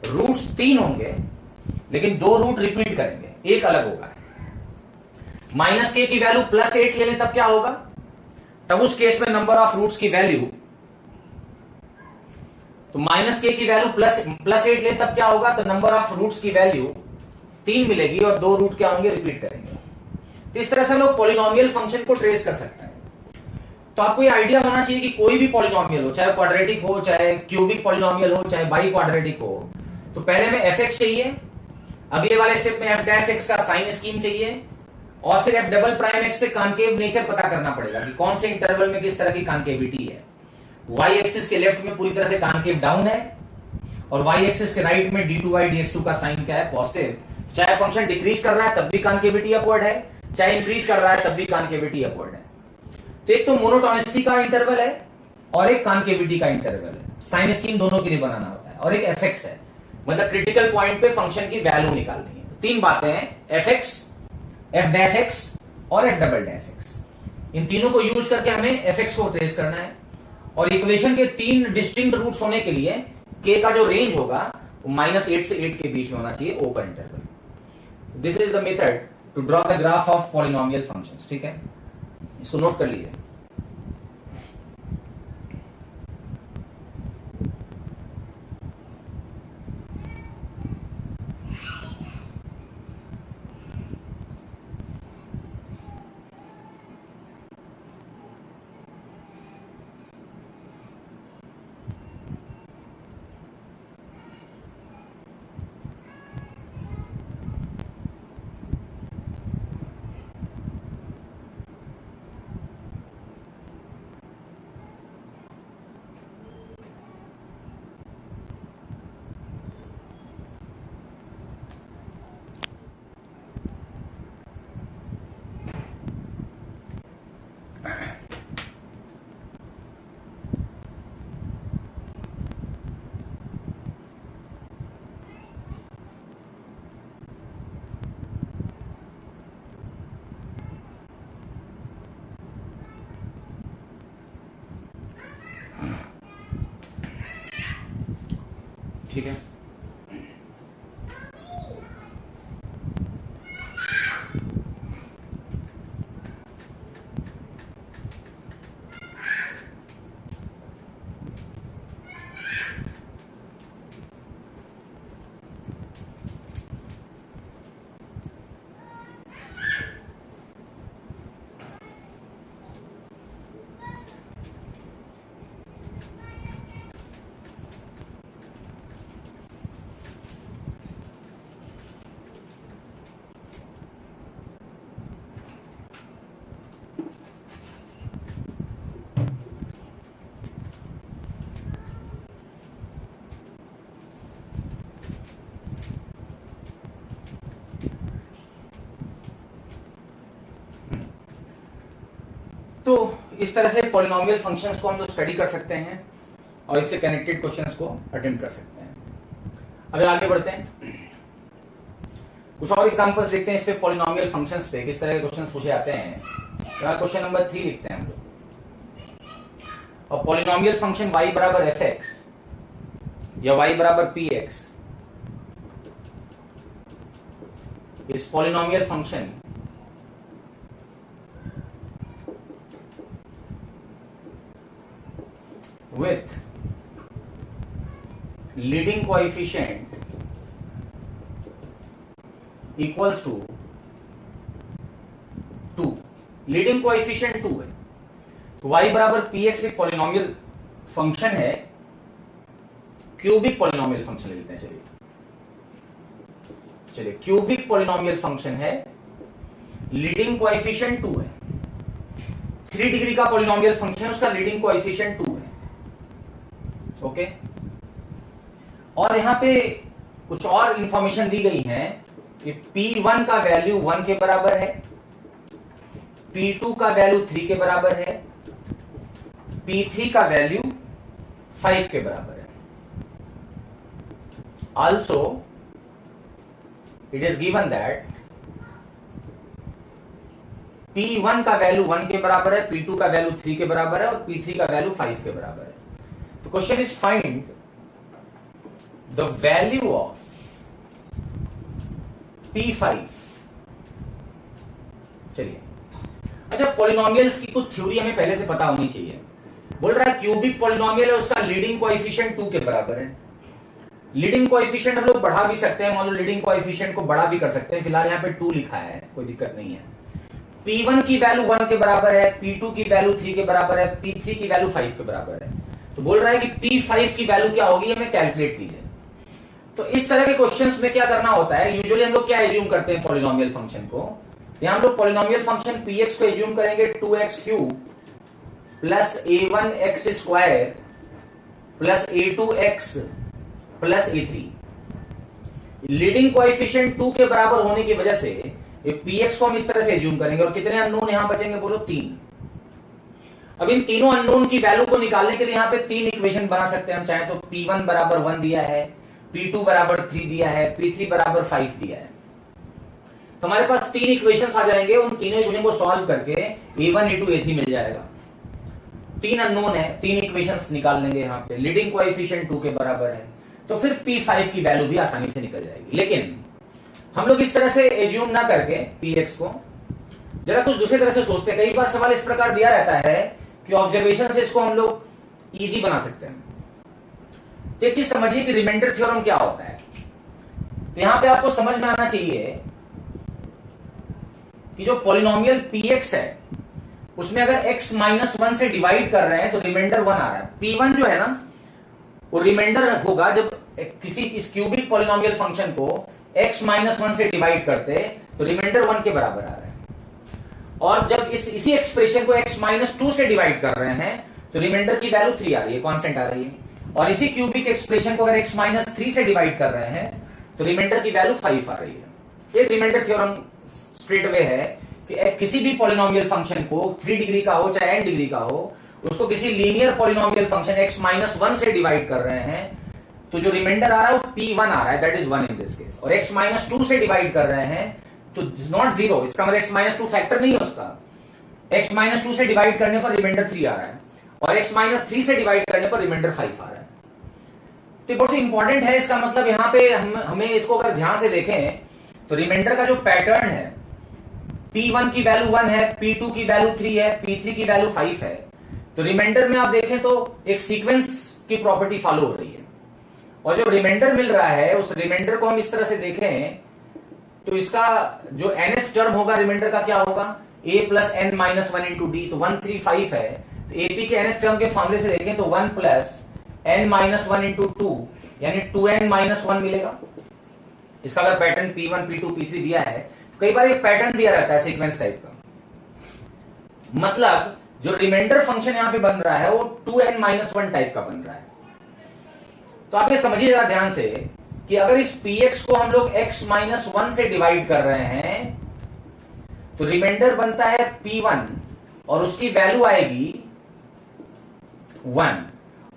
रूट्स 3 होंगे, लेकिन दो रूट रिपीट करेंगे, एक अलग होगा। माइनस के की वैल्यू +8 ले लें तब क्या होगा, तब उस केस में नंबर ऑफ रूट्स की वैल्यू, तो माइनस के की वैल्यू +8 ले तब क्या होगा, तो नंबर ऑफ रूट्स की वैल्यू 3 मिलेगी और दो रूट क्या होंगे, रिपीट करेंगे। तो इस तरह से लोग पॉलिनोमियल फंक्शन को ट्रेस कर सकते हैं। तो आपको ये आइडिया होना चाहिए कि कोई भी पॉलिनोमियल हो, चाहे क्वाड्रेटिक हो, चाहे क्यूबिक पॉलिनोमियल हो, चाहे बाई क्वाड्रेटिक हो, तो पहले में f(x) चाहिए, अगले वाले स्टेप में f' का साइन स्कीम चाहिए, और फिर f'(x) से कॉनकेव नेचर पता करना पड़ेगा कि कौन से इंटरवल में किस तरह की कॉनकेविटी है। y एक्सिस के लेफ्ट में पूरी तरह से कॉनकेव डाउन है, और y एक्सिस के राइट में d2y dx2 का साइन क्या है, पॉजिटिव। चाहे फंक्शन डिक्रीज कर रहा है तब भी कॉनकेविटी अपवर्ड है, चाहे इंक्रीज कर रहा है तब भी कॉनकेविटी अपवर्ड है। तो एक तो मोनोटोनिसिटी का इंटरवल है और एक कॉनकेविटी का इंटरवल है, साइन स्कीम दोनों के लिए बनाना होता है, और एक f(x) है, मतलब क्रिटिकल पॉइंट पे फंक्शन की वैल्यू निकालनी है। तीन बातें हैं, f(x), f'(x) और f'(x). इन तीनों को यूज करके हमें f(x) को ट्रेस करना है, और इक्वेशन के तीन डिस्टिंक्ट रूट्स होने के लिए k का जो रेंज होगा वो -8 से 8 के बीच में होना चाहिए, ओ का interval. This is the method to draw the graph of polynomial functions. ठीक है, इसको नोट कर लीजिए। ठीक है, तो इस तरह से पॉलिनोमियल फंक्शंस को हम लोग स्टडी कर सकते हैं और इससे कनेक्टेड क्वेश्चंस को अटेम्प्ट कर सकते हैं। अब आगे बढ़ते हैं, कुछ और एग्जांपल्स देखते हैं इस पे पॉलिनोमियल फंक्शंस पे किस तरह के क्वेश्चंस पूछे जाते हैं। क्वेश्चन नंबर 3 लिखते हैं हम लोग, और पॉलिनोमियल फंक्शन y बराबर f(x) या y बराबर p(x) इस polynomial function with leading coefficient equals to 2। Leading coefficient 2 है, तो y बराबर px एक पॉलिनोमियल फंक्शन है, क्यूबिक पॉलिनोमियल फंक्शन लेते हैं। चलिए क्यूबिक पॉलिनोमियल फंक्शन है, लीडिंग कोएफिशिएंट 2 है, 3 डिग्री का पॉलिनोमियल फंक्शन है, उसका लीडिंग कोएफिशिएंट 2 है। ओके, और यहां पे कुछ और इंफॉर्मेशन दी गई है कि P1 का वैल्यू 1 के बराबर है, P2 का वैल्यू 3 के बराबर है, P3 का वैल्यू 5 के बराबर है। Also it is given that P1 का वैल्यू 1 के बराबर है, P2 का वैल्यू 3 के बराबर है और P3 का वैल्यू 5 के बराबर है। The question is find the value of P5। चलिए, अच्छा पॉलिनोमियल्स की कुछ थ्योरी हमें पहले से पता होनी चाहिए। बोल रहा है क्यूबिक पॉलिनोमियल है, उसका लीडिंग कोएफिशिएंट 2 के बराबर है। लीडिंग कोएफिशिएंट हम लोग बढ़ा भी सकते हैं, मान लो लीडिंग कोएफिशिएंट को बढ़ा भी कर सकते हैं। फिलहाल यहाँ पे 2 लिखा है, कोई दिक्कत नहीं है। P1 की वैल्यू 1 के बराबर है, P2 की वैल्यू 3 के बराबर है, P3 की वैल्यू 5 के बराबर है। तो बोल रहा है कि P5 की वैल्यू क्या होगी, हमें कैलकुलेट कीजिए। तो इस तरह के क्वेश्चंस में क्या करना होता है, यूजुअली हम लोग क्या एज्यूम करते हैं पॉलिनोमियल फंक्शन को। यहां हम लोग पॉलिनोमियल फंक्शन Px को एज्यूम करेंगे 2x³ plus a1x square plus a2x plus a3। Leading coefficient 2 के बराबर होने की वजह से Px को हम इस तरह से एज्यूम करेंगे। और कितने अननोन यहां बचेंगे, बोलो 3। अब इन तीनों अननोन की वैल्यू को निकालने के लिए यहां पे 3 इक्वेशन बना सकते हैं हम चाहे तो। P1 बराबर 1 दिया है, P2 बराबर 3 दिया है, P3 बराबर 5 दिया है। तो हमारे पास 3 इक्वेशंस आ जाएंगे। उन तीनों इक्वेशन को सॉल्व करके a1 a2 a3 मिल जाएगा। 3 अननोन है, 3 इक्वेशंस निकाल लेंगे यहाँ पे। लीडिंग कोएफिशिएंट 2 के बराबर है, तो फिर P5 की वैल्यू भी आसानी से निकल जाएगी। लेकिन हम लोग इस तरह से एज्यूम ना करके Px को जरा कुछ दूसरी तरह से सोचते हैं। कई बार सवाल इस प्रकार दिया रहता है कि ऑब्जर्वेशन से इसको हम लोग इजी बना सकते हैं। तो एक चीज समझिए कि रिमाइंडर थ्योरम क्या होता है। तो यहां पे आपको समझ में आना चाहिए कि जो पॉलिनोमियल Px है उसमें अगर x -1 से डिवाइड कर रहे हैं तो रिमाइंडर 1 आ रहा है। P1 जो है ना वो रिमाइंडर होगा जब किसी इस क्यूबिक पॉलिनोमियल फंक्शन को x -1 से डिवाइड करते तो रिमाइंडर 1 के बराबर आ रहा है। और जब इसी एक्सप्रेशन को x -2 से डिवाइड कर रहे हैं तो रिमाइंडर की वैल्यू 3 आ रही है, कांस्टेंट आ रही है। और इसी क्यूबिक एक्सप्रेशन को अगर x -3 से डिवाइड कर रहे हैं तो रिमाइंडर की वैल्यू 5 आ रही है। ये रिमाइंडर थ्योरम स्ट्रेट वे है कि किसी भी पॉलिनोमियल फंक्शन को 3 डिग्री का हो चाहे n डिग्री का हो, उसको किसी लीनियर पॉलिनोमियल फंक्शन x -1 से डिवाइड कर रहे हैं तो जो रिमाइंडर आ रहा है वो P1 आ रहा है, that is 1 in this case. और x -2 से डिवाइड कर रहे हैं तो नॉट 0, इसका मतलब x -2 फैक्टर नहीं है उसका। x -2 से डिवाइड करने पर रिमाइंडर 3 आ रहा है और x -3 से डिवाइड करने पर रिमाइंडर 5 आ रहा है। तो बहुत इंपॉर्टेंट है। इसका मतलब यहां पे हमें इसको अगर ध्यान से देखें तो रिमाइंडर का जो पैटर्न है, P1 की वैल्यू 1 है, P2 की वैल्यू 3 है, P3 की वैल्यू 5 है। तो रिमाइंडर में आप देखें तो एक सीक्वेंस की प्रॉपर्टी फॉलो हो रही है। और जो रिमाइंडर मिल रहा है उस रिमाइंडर को हम इस तरह से देखें तो इसका जो nth टर्म होगा रिमाइंडर का क्या होगा, a plus n minus 1 into D. तो 135 है, तो AP के nth टर्म के फॉर्मूले से देखें तो 1 प्लस n माइनस 1 इंटू 2 यानी 2n माइनस 1 मिलेगा। इसका अगर पैटर्न P1 P2 P3 दिया है, कई बार एक पैटर्न दिया रहता है सीक्वेंस टाइप का। मतलब जो रिमाइंडर फंक्शन यहां पे बन रहा है वो 2n माइनस 1 टाइप का बन रहा है। तो आप ये समझिए जरा ध्यान से कि अगर इस Px को हम लोग x -1 से डिवाइड कर रहे हैं तो रिमाइंडर बनता है P1 और उसकी वैल्यू आएगी 1।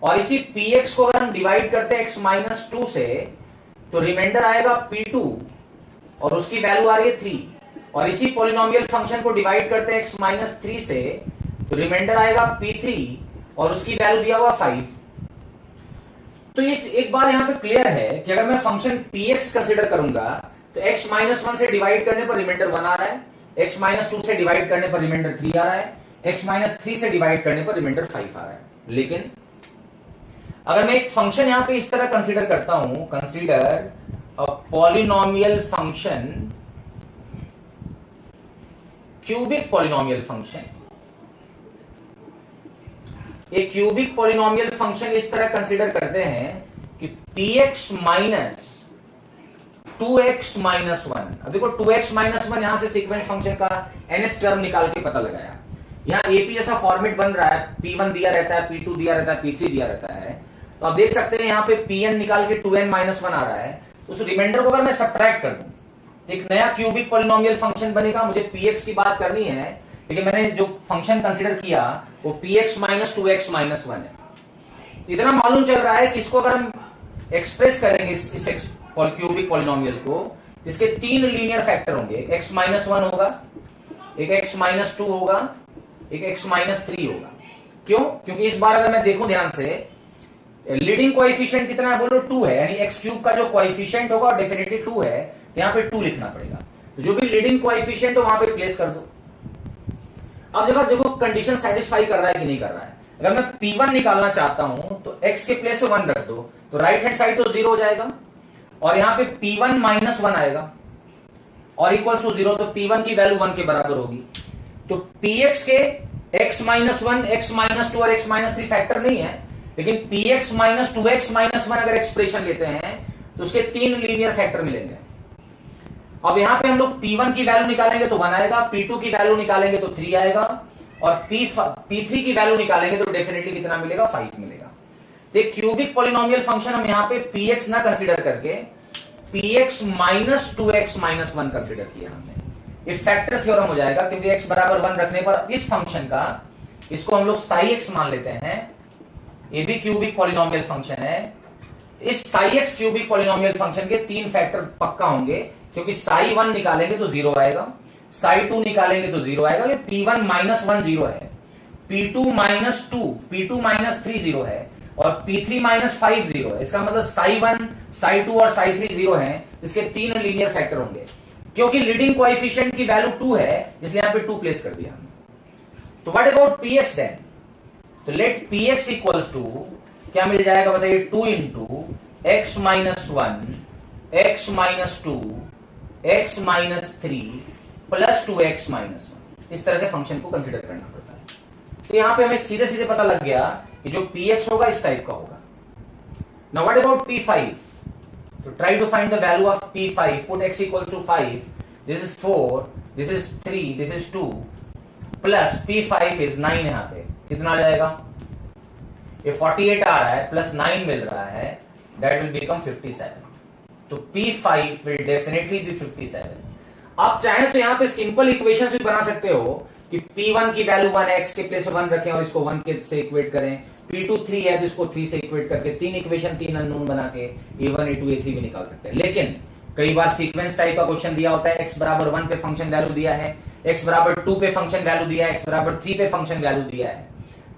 और इसी Px को अगर हम डिवाइड करते हैं x -2 से तो रिमाइंडर आएगा P2 और उसकी वैल्यू आ रही है 3। और इसी पॉलिनोमियल फंक्शन को डिवाइड करते हैं x -3 से तो रिमाइंडर आएगा P3 और उसकी वैल्यू दिया हुआ 5। तो ये एक बात यहां पे क्लियर है कि अगर मैं फंक्शन Px कंसीडर करूंगा तो x -1 से डिवाइड करने पर रिमाइंडर 1 आ रहा है, x -2 से डिवाइड करने पर रिमाइंडर 3 आ रहा है, x -3 से डिवाइड करने पर रिमाइंडर 5 आ रहा है। लेकिन अगर मैं एक फंक्शन यहां पे इस तरह कंसीडर करता हूं, consider a polynomial function, cubic polynomial function, एक क्यूबिक पॉलिनोमियल फंक्शन इस तरह कंसीडर करते हैं कि Px माइनस 2x माइनस 1। अब देखो 2x माइनस 1 यहां से सीक्वेंस फंक्शन का nth टर्म निकाल के पता लगाया। यहां AP जैसा फॉर्मेट बन रहा है, P1 दिया रहता है, P2 दिया रहता है, P3 दिया रहता है। तो आप देख सकते हैं यहां पे Pn निकाल के 2n माइनस 1 आ रहा है। तो उस रिमाइंडर को अगर मैं सब्ट्रैक्ट कर दूं तो एक नया क्यूबिक पॉलिनोमियल फंक्शन बनेगा। मुझे Px की बात करनी है लेकिन मैंने जो फंक्शन कंसीडर किया वो Px माइनस 2x माइनस 1 है। इतना मालूम चल रहा है कि इसको अगर हम एक्सप्रेस करेंगे इस क्यूबिक पॉलिनोमियल को, इसके 3 लीनियर फैक्टर होंगे। एक x माइनस 1 होगा, एक x माइनस 2 होगा, एक x माइनस 3 होगा। क्यों? क्योंकि इस बार अगर मैं देखूं ध्यान से, लीडिंग कोएफिशिएंट कितना है, बोलो 2 है, यानी x क्यूब का जो कोएफिशिएंट होगा डेफिनेटली 2 है। तो यहां पे 2 लिखना पड़ेगा। तो जो भी लीडिंग कोएफिशिएंट हो वहां पे प्लेस कर दो। अब जगह देखो कंडीशन सेटिस्फाई कर रहा है कि नहीं कर रहा है। अगर मैं P1 निकालना चाहता हूं तो x के प्लेस पे 1 रख दो, तो राइट हैंड साइड तो 0 हो जाएगा और यहां पे P1 माइनस 1 आएगा और इक्वल्स टू 0, तो P1 की वैल्यू 1 के बराबर होगी। तो Px के x माइनस 1, x माइनस 2 और x माइनस 3 फैक्टर नहीं है, लेकिन Px माइनस 2x माइनस 1 अगर एक्सप्रेशन लेते हैं तो उसके 3 लीनियर फैक्टर मिलेंगे। अब यहां पे हम लोग P1 की वैल्यू निकालेंगे तो 1 आएगा, P2 की वैल्यू निकालेंगे तो 3 आएगा और P3 की वैल्यू निकालेंगे तो डेफिनेटली कितना मिलेगा, 5 मिलेगा। तो क्यूबिक पॉलिनोमियल फंक्शन हम यहां पे Px ना कंसीडर करके Px minus 2x minus 1 consider किया हमने। ये फैक्टर थ्योरम हो जाएगा क्योंकि x बराबर 1 रखने पर इस फंक्शन का, इसको हम लोग साई x मान लेते हैं, ये भी क्यूबिक पॉलिनोमियल फंक्शन है। इस Sai x cubic polynomial function के 3 फैक्टर पक्का होंगे क्योंकि साई 1 निकालेंगे तो 0 आएगा, साई 2 निकालेंगे तो 0 आएगा। ये P1 माइनस 1 0 है, P2 माइनस 2, P2 माइनस 3 0 है और P3 माइनस 5 0 है। इसका मतलब साई 1, साई 2 और साई 3 0 है, इसके 3 लीनियर फैक्टर होंगे। क्योंकि लीडिंग कोएफिशिएंट की वैल्यू 2 है इसलिए यहां पे 2 प्लेस कर दिया हमने। तो व्हाट अबाउट Px देन? तो लेट Px इक्वल्स टू क्या मिल जाएगा बताइए, 2 into x minus 1, x minus 2, x minus 3 plus 2x minus 1। इस तरह से फंक्शन को कंसिडर करना पड़ता है। तो यहां पे हमें सीधे सीधे पता लग गया कि जो Px होगा इस टाइप का होगा। Now what about P5? तो try to find the value of P5, put x equals to 5, this is 4, this is 3, this is 2 plus P5 is 9। यहां पे कितना आ जाएगा, ये 48 आ रहा है प्लस 9 मिल रहा है, दैट विल बिकम 57। तो P5 विल डेफिनेटली बी 57। आप चाहें तो यहां पे सिंपल इक्वेशन भी बना सकते हो कि P1 की वैल्यू 1 है, x के प्लेस 1 रखें और इसको 1 के से इक्वेट करें। P2 3 है तो इसको 3 से इक्वेट करके 3 इक्वेशन 3 अननोन बना के A1 A2 A3 भी निकाल सकते हैं। लेकिन कई बार सीक्वेंस टाइप का क्वेश्चन दिया होता है, x बराबर 1 पे फंक्शन वैल्यू दिया है, x बराबर 2 पे फंक्शन वैल्यू दिया है, x बराबर 3 पे फंक्शन वैल्यू दिया है,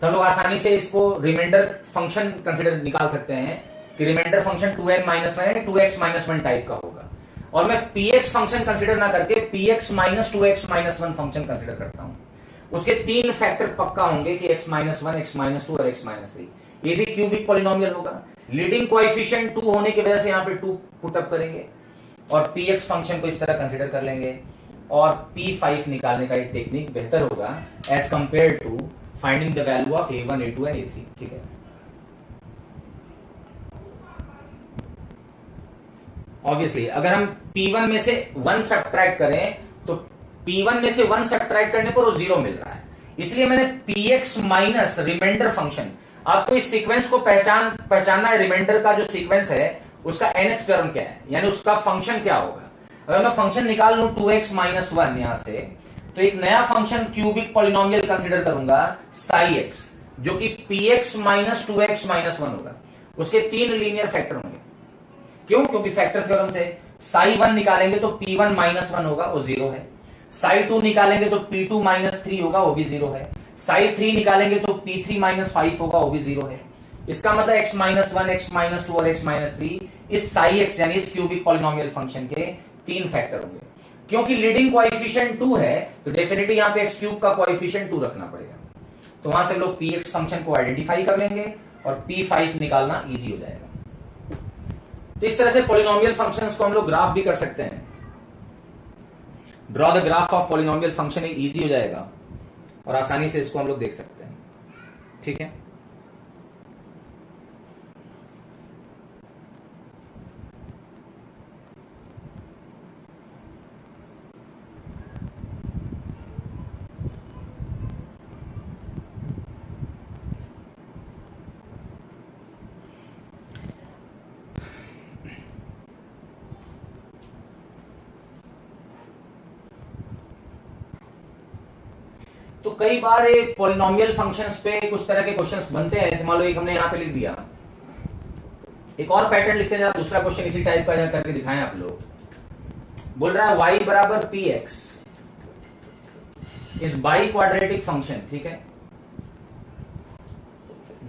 तो हम लोग आसानी से इसको रिमाइंडर फंक्शन कंसिडर निकाल सकते हैं कि रिमाइंडर फंक्शन 2n माइनस 1 है, 2x माइनस 1 टाइप का होगा। और मैं Px फंक्शन कंसिडर ना करके Px minus 2x minus 1 function consider करता हूं। उसके 3 फैक्टर पक्का होंगे कि x माइनस 1, x माइनस 2 और x माइनस 3। ये भी क्यूबिक पॉलिनोमियल होगा। लीडिंग कोएफिशिएंट 2 होने की वजह से यहां पे 2 पुट अप करेंगे और Px फंक्शन को इस तरह कंसिडर कर लेंगे और P5 निकालने का एक टेक्निक बेहतर होगा as compare to finding the value of A1 A2 and A3। ठीक है, ऑब्वियसली अगर हम P1 में से 1 सब्ट्रैक्ट करें तो P1 में से 1 सब्ट्रैक्ट करने पर वो 0 मिल रहा है, इसलिए मैंने Px माइनस रिमाइंडर फंक्शन। आपको इस सीक्वेंस को पहचानना है, रिमाइंडर का जो सीक्वेंस है उसका nth टर्म क्या है, यानी उसका फंक्शन क्या होगा। अगर मैं फंक्शन निकाल लूं 2x माइनस 1 यहां से, तो एक नया फंक्शन क्यूबिक पॉलिनोमियल कंसिडर करूंगा साई x, जो कि Px माइनस 2x माइनस 1 होगा। उसके 3 लीनियर फैक्टर होंगे। क्यों? क्योंकि फैक्टर थ्योरम से साई 1 निकालेंगे तो P1 माइनस 1 होगा, वो 0 है। साई 2 निकालेंगे तो P2 माइनस 3 होगा, वो भी 0 है। साई 3 निकालेंगे तो P3 माइनस 5 होगा, वो भी 0 है। इसका मतलब x माइनस 1, x माइनस 2 और x माइनस 3 इस साई x यानी इस क्यूबिक पॉलिनोमियल फंक्शन के 3 फैक्टर होंगे। क्योंकि लीडिंग कोएफिशिएंट 2 है तो डेफिनेटली यहां पे x क्यूब का कोएफिशिएंट 2 रखना पड़ेगा। तो वहां से लोग Px फंक्शन को आइडेंटिफाई कर लेंगे और P5 निकालना इजी हो जाएगा। तो इस तरह से पॉलिनोमियल फंक्शंस को हम लोग ग्राफ भी कर सकते हैं। Draw the graph of polynomial function easy हो जाएगा और आसानी से इसको हम लोग देख सकते हैं। ठीक है, तो कई बार ये पॉलिनोमियल फंक्शंस पे कुछ तरह के क्वेश्चंस बनते हैं। जैसे मान लो एक हमने यहां पे लिख दिया, एक और पैटर्न लिखते हैं, दूसरा क्वेश्चन इसी टाइप का करके दिखाएं आप लोग। बोल रहा है y बराबर px is biquadratic function. ठीक है,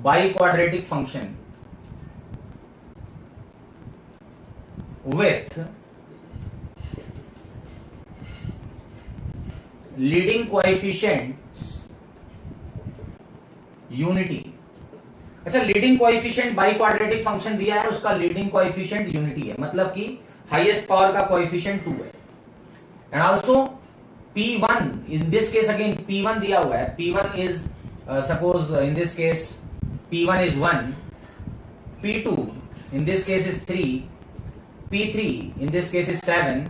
biquadratic function with leading coefficient unity. अच्छा, leading coefficient biquadratic function दिया है, उसका लीडिंग कोएफिशिएंट यूनिटी है, मतलब कि हाईएस्ट पावर का कोएफिशिएंट 2 है। And also P1 in this case, again P1 दिया हुआ है, P1 is suppose in this case P1 is 1, P2 in this case is 3, P3 in this case is 7,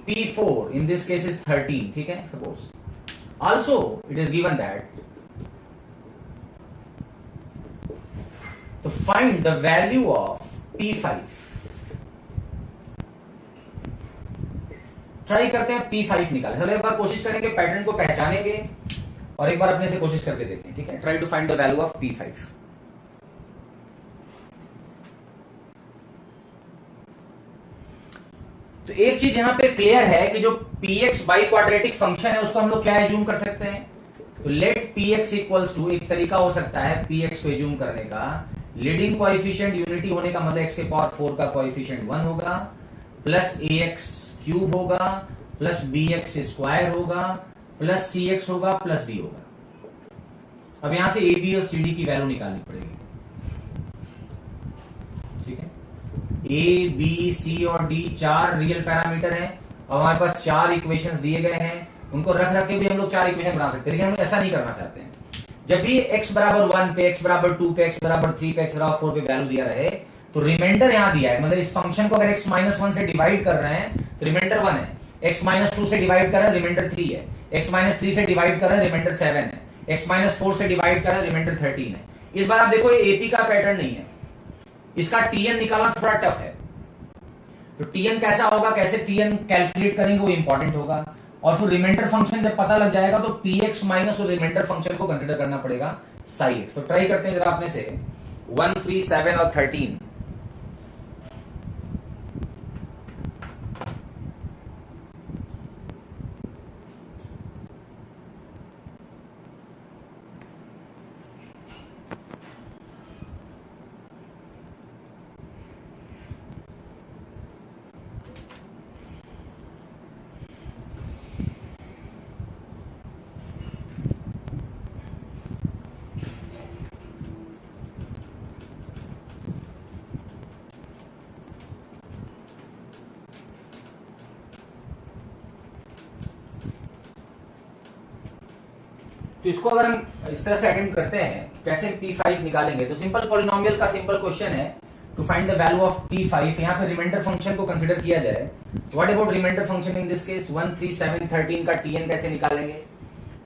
P4 in this case is 13, ठीक है suppose. Also it is given that to find the value of P5, try करते हैं P5 निकालें। चलो एक बार कोशिश करेंगे, pattern को पहचानेंगे और एक बार अपने से कोशिश करके देखें, ठीक है। Try to find the value of P5। तो एक चीज यहां पे क्लियर है कि जो Px बाई क्वाड्रेटिक फंक्शन है उसको हम लोग क्या एज्यूम कर सकते हैं, तो लेट Px इक्वल्स टू, एक तरीका हो सकता है Px को एज्यूम करने का, लीडिंग कोएफिशिएंट यूनिटी होने का मतलब x के पावर 4 का कोएफिशिएंट 1 होगा, प्लस ax क्यूब होगा, प्लस bx स्क्वायर होगा, प्लस cx होगा, प्लस d होगा। अब यहां से a b और c d की वैल्यू निकालनी पड़ेगी, ठीक है। a b c और d 4 रियल पैरामीटर हैं और हमारे पास 4 इक्वेशंस दिए गए हैं, उनको रख रख के भी हम लोग 4 इक्वेशन बना सकते हैं, लेकिन हम ऐसा नहीं करना चाहते हैं। जब भी x बराबर 1 पे, x बराबर 2 पे, x बराबर 3 पे, x बराबर 4 पे वैल्यू दिया रहे, तो रिमाइंडर यहां दिया है, मतलब इस फंक्शन को अगर x माइनस 1 से डिवाइड कर रहे हैं तो रिमाइंडर 1 है, x माइनस 2 से डिवाइड कर रहे हैं रिमाइंडर 3 है, x माइनस 3 से डिवाइड कर रहे हैं रिमाइंडर 7 है, x माइनस 4 से डिवाइड कर रहे हैं रिमाइंडर 13 है। इस बार आप देखो ये AP का पैटर्न नहीं है, इसका TN निकालना थोड़ा टफ है। तो TN कैसा होगा, कैसे TN कैलकुलेट करेंगे वो इंपॉर्टेंट होगा, और फिर रिमाइंडर फंक्शन जब पता लग जाएगा तो Px माइनस और रिमाइंडर फंक्शन को कंसीडर करना पड़ेगा psi x। तो ट्राई करते हैं जरा अपने से 1, 3, 7 और 13। तो इसको अगर हम इस तरह से अटेम्प्ट करते हैं कैसे P5 निकालेंगे, तो सिंपल पॉलिनोमियल का सिंपल क्वेश्चन है to find the value of P5। यहाँ पे रिमाइंडर फंक्शन को कंसीडर किया जाए, what about reminder function in this case 1, 3, 7, 13 का TN कैसे निकालेंगे,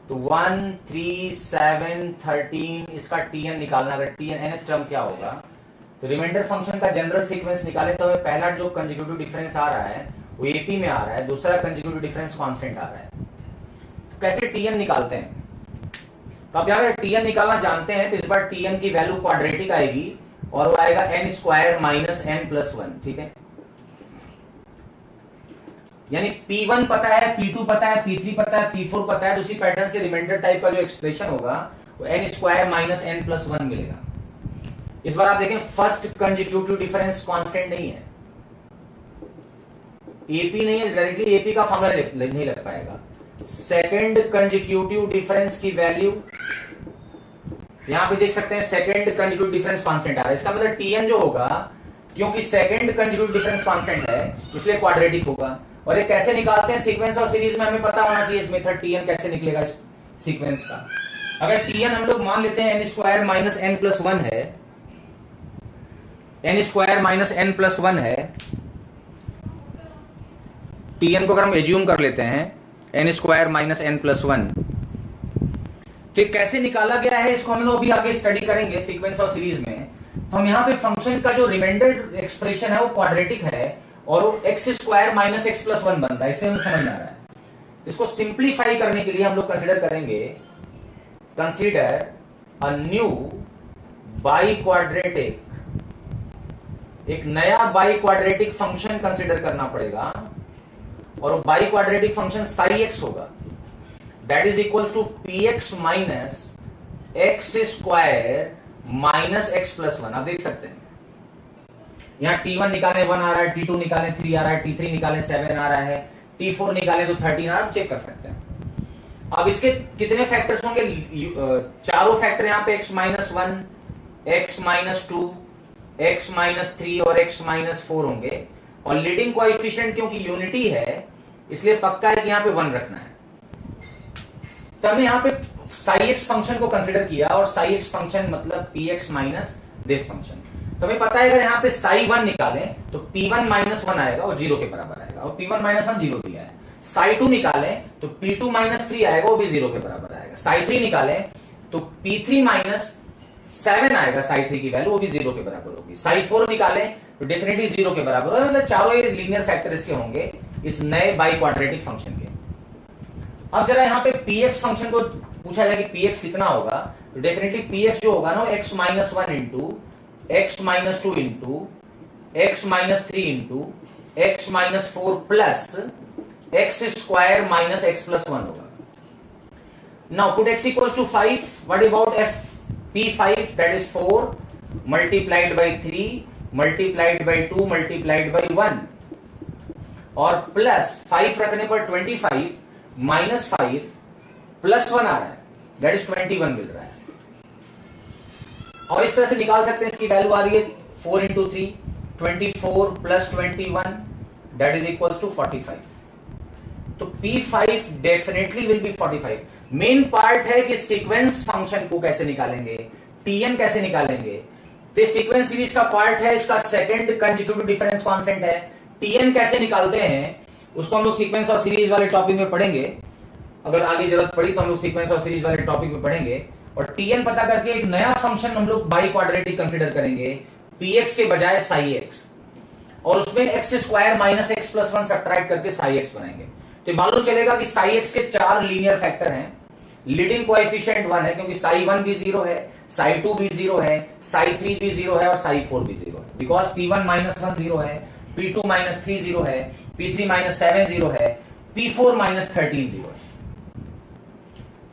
तो 1, 3, 7, 13 इसका TN निकालना, अगर TN nth टर्म क्या होगा, तो रिमाइंडर फंक्शन का जनरल सीक्वेंस निकाले तो हमें पहला जो कंसेक्यूटिव डिफरेंस आ रहा है वो AP में आ रहा है, दूसरा कंसेक्यूटिव डिफरेंस कांस्टेंट आ रहा है। तो कैसे TN निकालते हैं, तो अब अगर TN निकालना जानते हैं तो इस बार TN की वैल्यू क्वाड्रेटिक आएगी और वो आएगा n square minus n plus 1, ठीक है। यानी P1 पता है, P2 पता है, P3 पता है, P4 पता है, तो उसी पैटर्न से रिमाइंडर टाइप का जो एक्सप्रेशन होगा वो n square minus n plus 1 मिलेगा। इस बार आप देखें फर्स्ट कंसेक्यूटिव डिफरेंस कांस्टेंट नहीं है, AP नहीं है, डायरेक्टली AP का फॉर्मूला नहीं लग पाएगा। सेकंड कंसेक्यूटिव डिफरेंस की वैल्यू यहां पे देख सकते हैं, सेकंड कंसेक्यूटिव डिफरेंस कांस्टेंट आ रहा है, इसका मतलब TN जो होगा, क्योंकि सेकंड कंसेक्यूटिव डिफरेंस कांस्टेंट है इसलिए क्वाड्रेटिक होगा। और ये कैसे निकालते हैं, सीक्वेंस और सीरीज में हमें पता होना चाहिए इस मेथड TN कैसे निकलेगा इस सीक्वेंस का। अगर TN हम लोग मान लेते हैं n square minus n plus 1 है, n square minus n plus 1 है, TN को अगर हम एज्यूम कर लेते हैं n square minus n plus 1, तो कैसे निकाला गया है इसको हम लोग अभी आगे स्टडी करेंगे सीक्वेंस और सीरीज में। तो हम यहाँ पे फंक्शन का जो रिमाइंडर एक्सप्रेशन है वो क्वाड्रेटिक है और वो x square minus x plus 1 बनता है, इससे हमें समझ में आ रहा है। इसको सिंप्लीफाई करने के लिए हम लोग कंसीडर करेंगे, consider a new by quadratic, एक नया बाई क्वाड्रेटिक फंक्शन कंसीडर करना पड़ेगा और वो biquadratic function psi x होगा, that is equal to Px minus x square minus x plus 1। आप देख सकते हैं यहां T1 निकाले 1 आ रहा है, T2 निकाले 3 आ रहा है, T3 निकाले 7 आ रहा है, T4 निकाले तो 13 आ रहा है, चेक कर सकते हैं। अब इसके कितने फैक्टर्स होंगे? चारों फैक्टर यहां पे x-1, x-2, x-3 और x-4 होंगे, और लीडिंग कोएफिशिएंट क्योंकि यूनिटी है इसलिए पक्का है कि यहां पे 1 रखना है। तो हमने यहां पे साई एक्स फंक्शन को कंसिडर किया, और साई एक्स फंक्शन मतलब px माइनस दिस फंक्शन। तो हमें पता है अगर यहां पे साई 1 निकालें तो p1 माइनस 1 आएगा, वो 0 के बराबर आएगा, और p1 माइनस 1 0 दिया है। साई 2 निकालें तो p2 माइनस 3 आएगा, वो भी 0 के बराबर आएगा। साई 3 निकालें तो p3 माइनस 7 आएगा, साई 3 की वैल्यू, वो भी 0 के बराबर होगी। साई 4 निकालें तो डेफिनेटली 0 के बराबर होगा। मतलब चारों ये लीनियर फैक्टर इसके होंगे इस नए बाई क्वाड्रेटिक फंक्शन के। अब जरा यहां पे px फंक्शन को पूछा जाए कि px कितना होगा, तो डेफिनेटली px जो होगा ना x minus 1 into x minus 2 into x minus 3 into x minus 4 plus x square minus x plus 1 होगा। Now put x equals to 5, what about f p5, that is 4 multiplied by 3 multiplied by 2 multiplied by 1, और plus 5 रखने पर 25 minus 5 plus 1 आ रहा है, that is 21 मिल रहा है। और इस तरह से निकाल सकते हैं, इसकी वैल्यू आ रही है 4 into 3, 24 plus 21 that is equal to 45। तो P5 definitely will be 45। Main part है कि सीक्वेंस फंक्शन को कैसे निकालेंगे, Tn कैसे निकालेंगे। तो सीक्वेंस सीरीज का पार्ट है, इसका सेकंड कंसेक्यूटिव डिफरेंस कांस्टेंट है। Tn कैसे निकालते हैं उसको हम लोग सीक्वेंस और सीरीज वाले टॉपिक में पढ़ेंगे, अगर आगे जरूरत पड़ी तो हम लोग सीक्वेंस और सीरीज वाले टॉपिक में पढ़ेंगे। और Tn पता करके एक नया फंक्शन हम लोग बाई क्वाड्रेटिक कंसीडर करेंगे, px के बजाय साई x, और उसमें x square minus x plus 1 subtract करके साई x बनाएंगे। तो मालूम चलेगा कि साई x के 4 लीनियर फैक्टर हैं, लीडिंग कोएफिशिएंट 1 है क्योंकि साई 1 भी 0 है, साई 2 भी 0 है, साई 3 भी 0 है और साई 4 भी 0 है। बिकॉज p1 माइनस 1 0 है, p2 माइनस 3 0 है, p3 माइनस 7 0 है, p4 माइनस 13 0 है।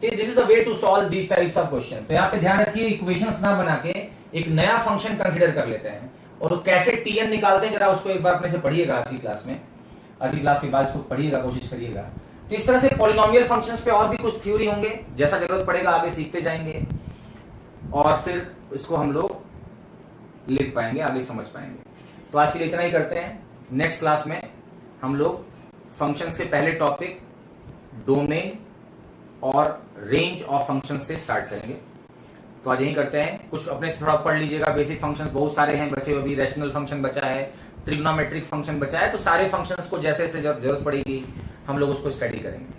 This is the way to solve this types of questions. तो यहाँ पे ध्यान रखिए, इक्वेशंस ना बना के एक नया फंक्शन कंसीडर कर लेते हैं, और तो कैसे Tn निकालते हैं जरा उसको एक बार अपने से पढ़िएगा आज की क्लास में। आज की क्लास के बाद इसको पढ़िएगा, कोशिश करिएगा। तो इस तरह से पॉलिनोमियल फंक्शंस पे और भी कुछ थ्योरी होंगे, जैसा जरूरत पड़ेगा आगे सीखते जाएंगे, और फिर इसको हम लोग लिख पाएंगे, आगे समझ पाएंगे। तो आज के लिए इतना ही करते हैं। नेक्स्ट क्लास में हम लोग फंक्शंस के पहले टॉपिक डोमेन और रेंज ऑफ फंक्शंस से स्टार्ट करेंगे। तो आज यही करते हैं, कुछ अपने से थोड़ा पढ़ लीजिएगा। बेसिक फंक्शंस बहुत सारे हैं बचे हुए, भी रैशनल फंक्शन बचा है, ट्रिग्नोमेट्रिक फंक्शन बचा है। तो सारे फंक्शंस को जैसे जैसे जरूरत पड़ेगी हम लोग उसको स्टडी करेंगे।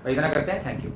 और इतना करते हैं, थैंक यू।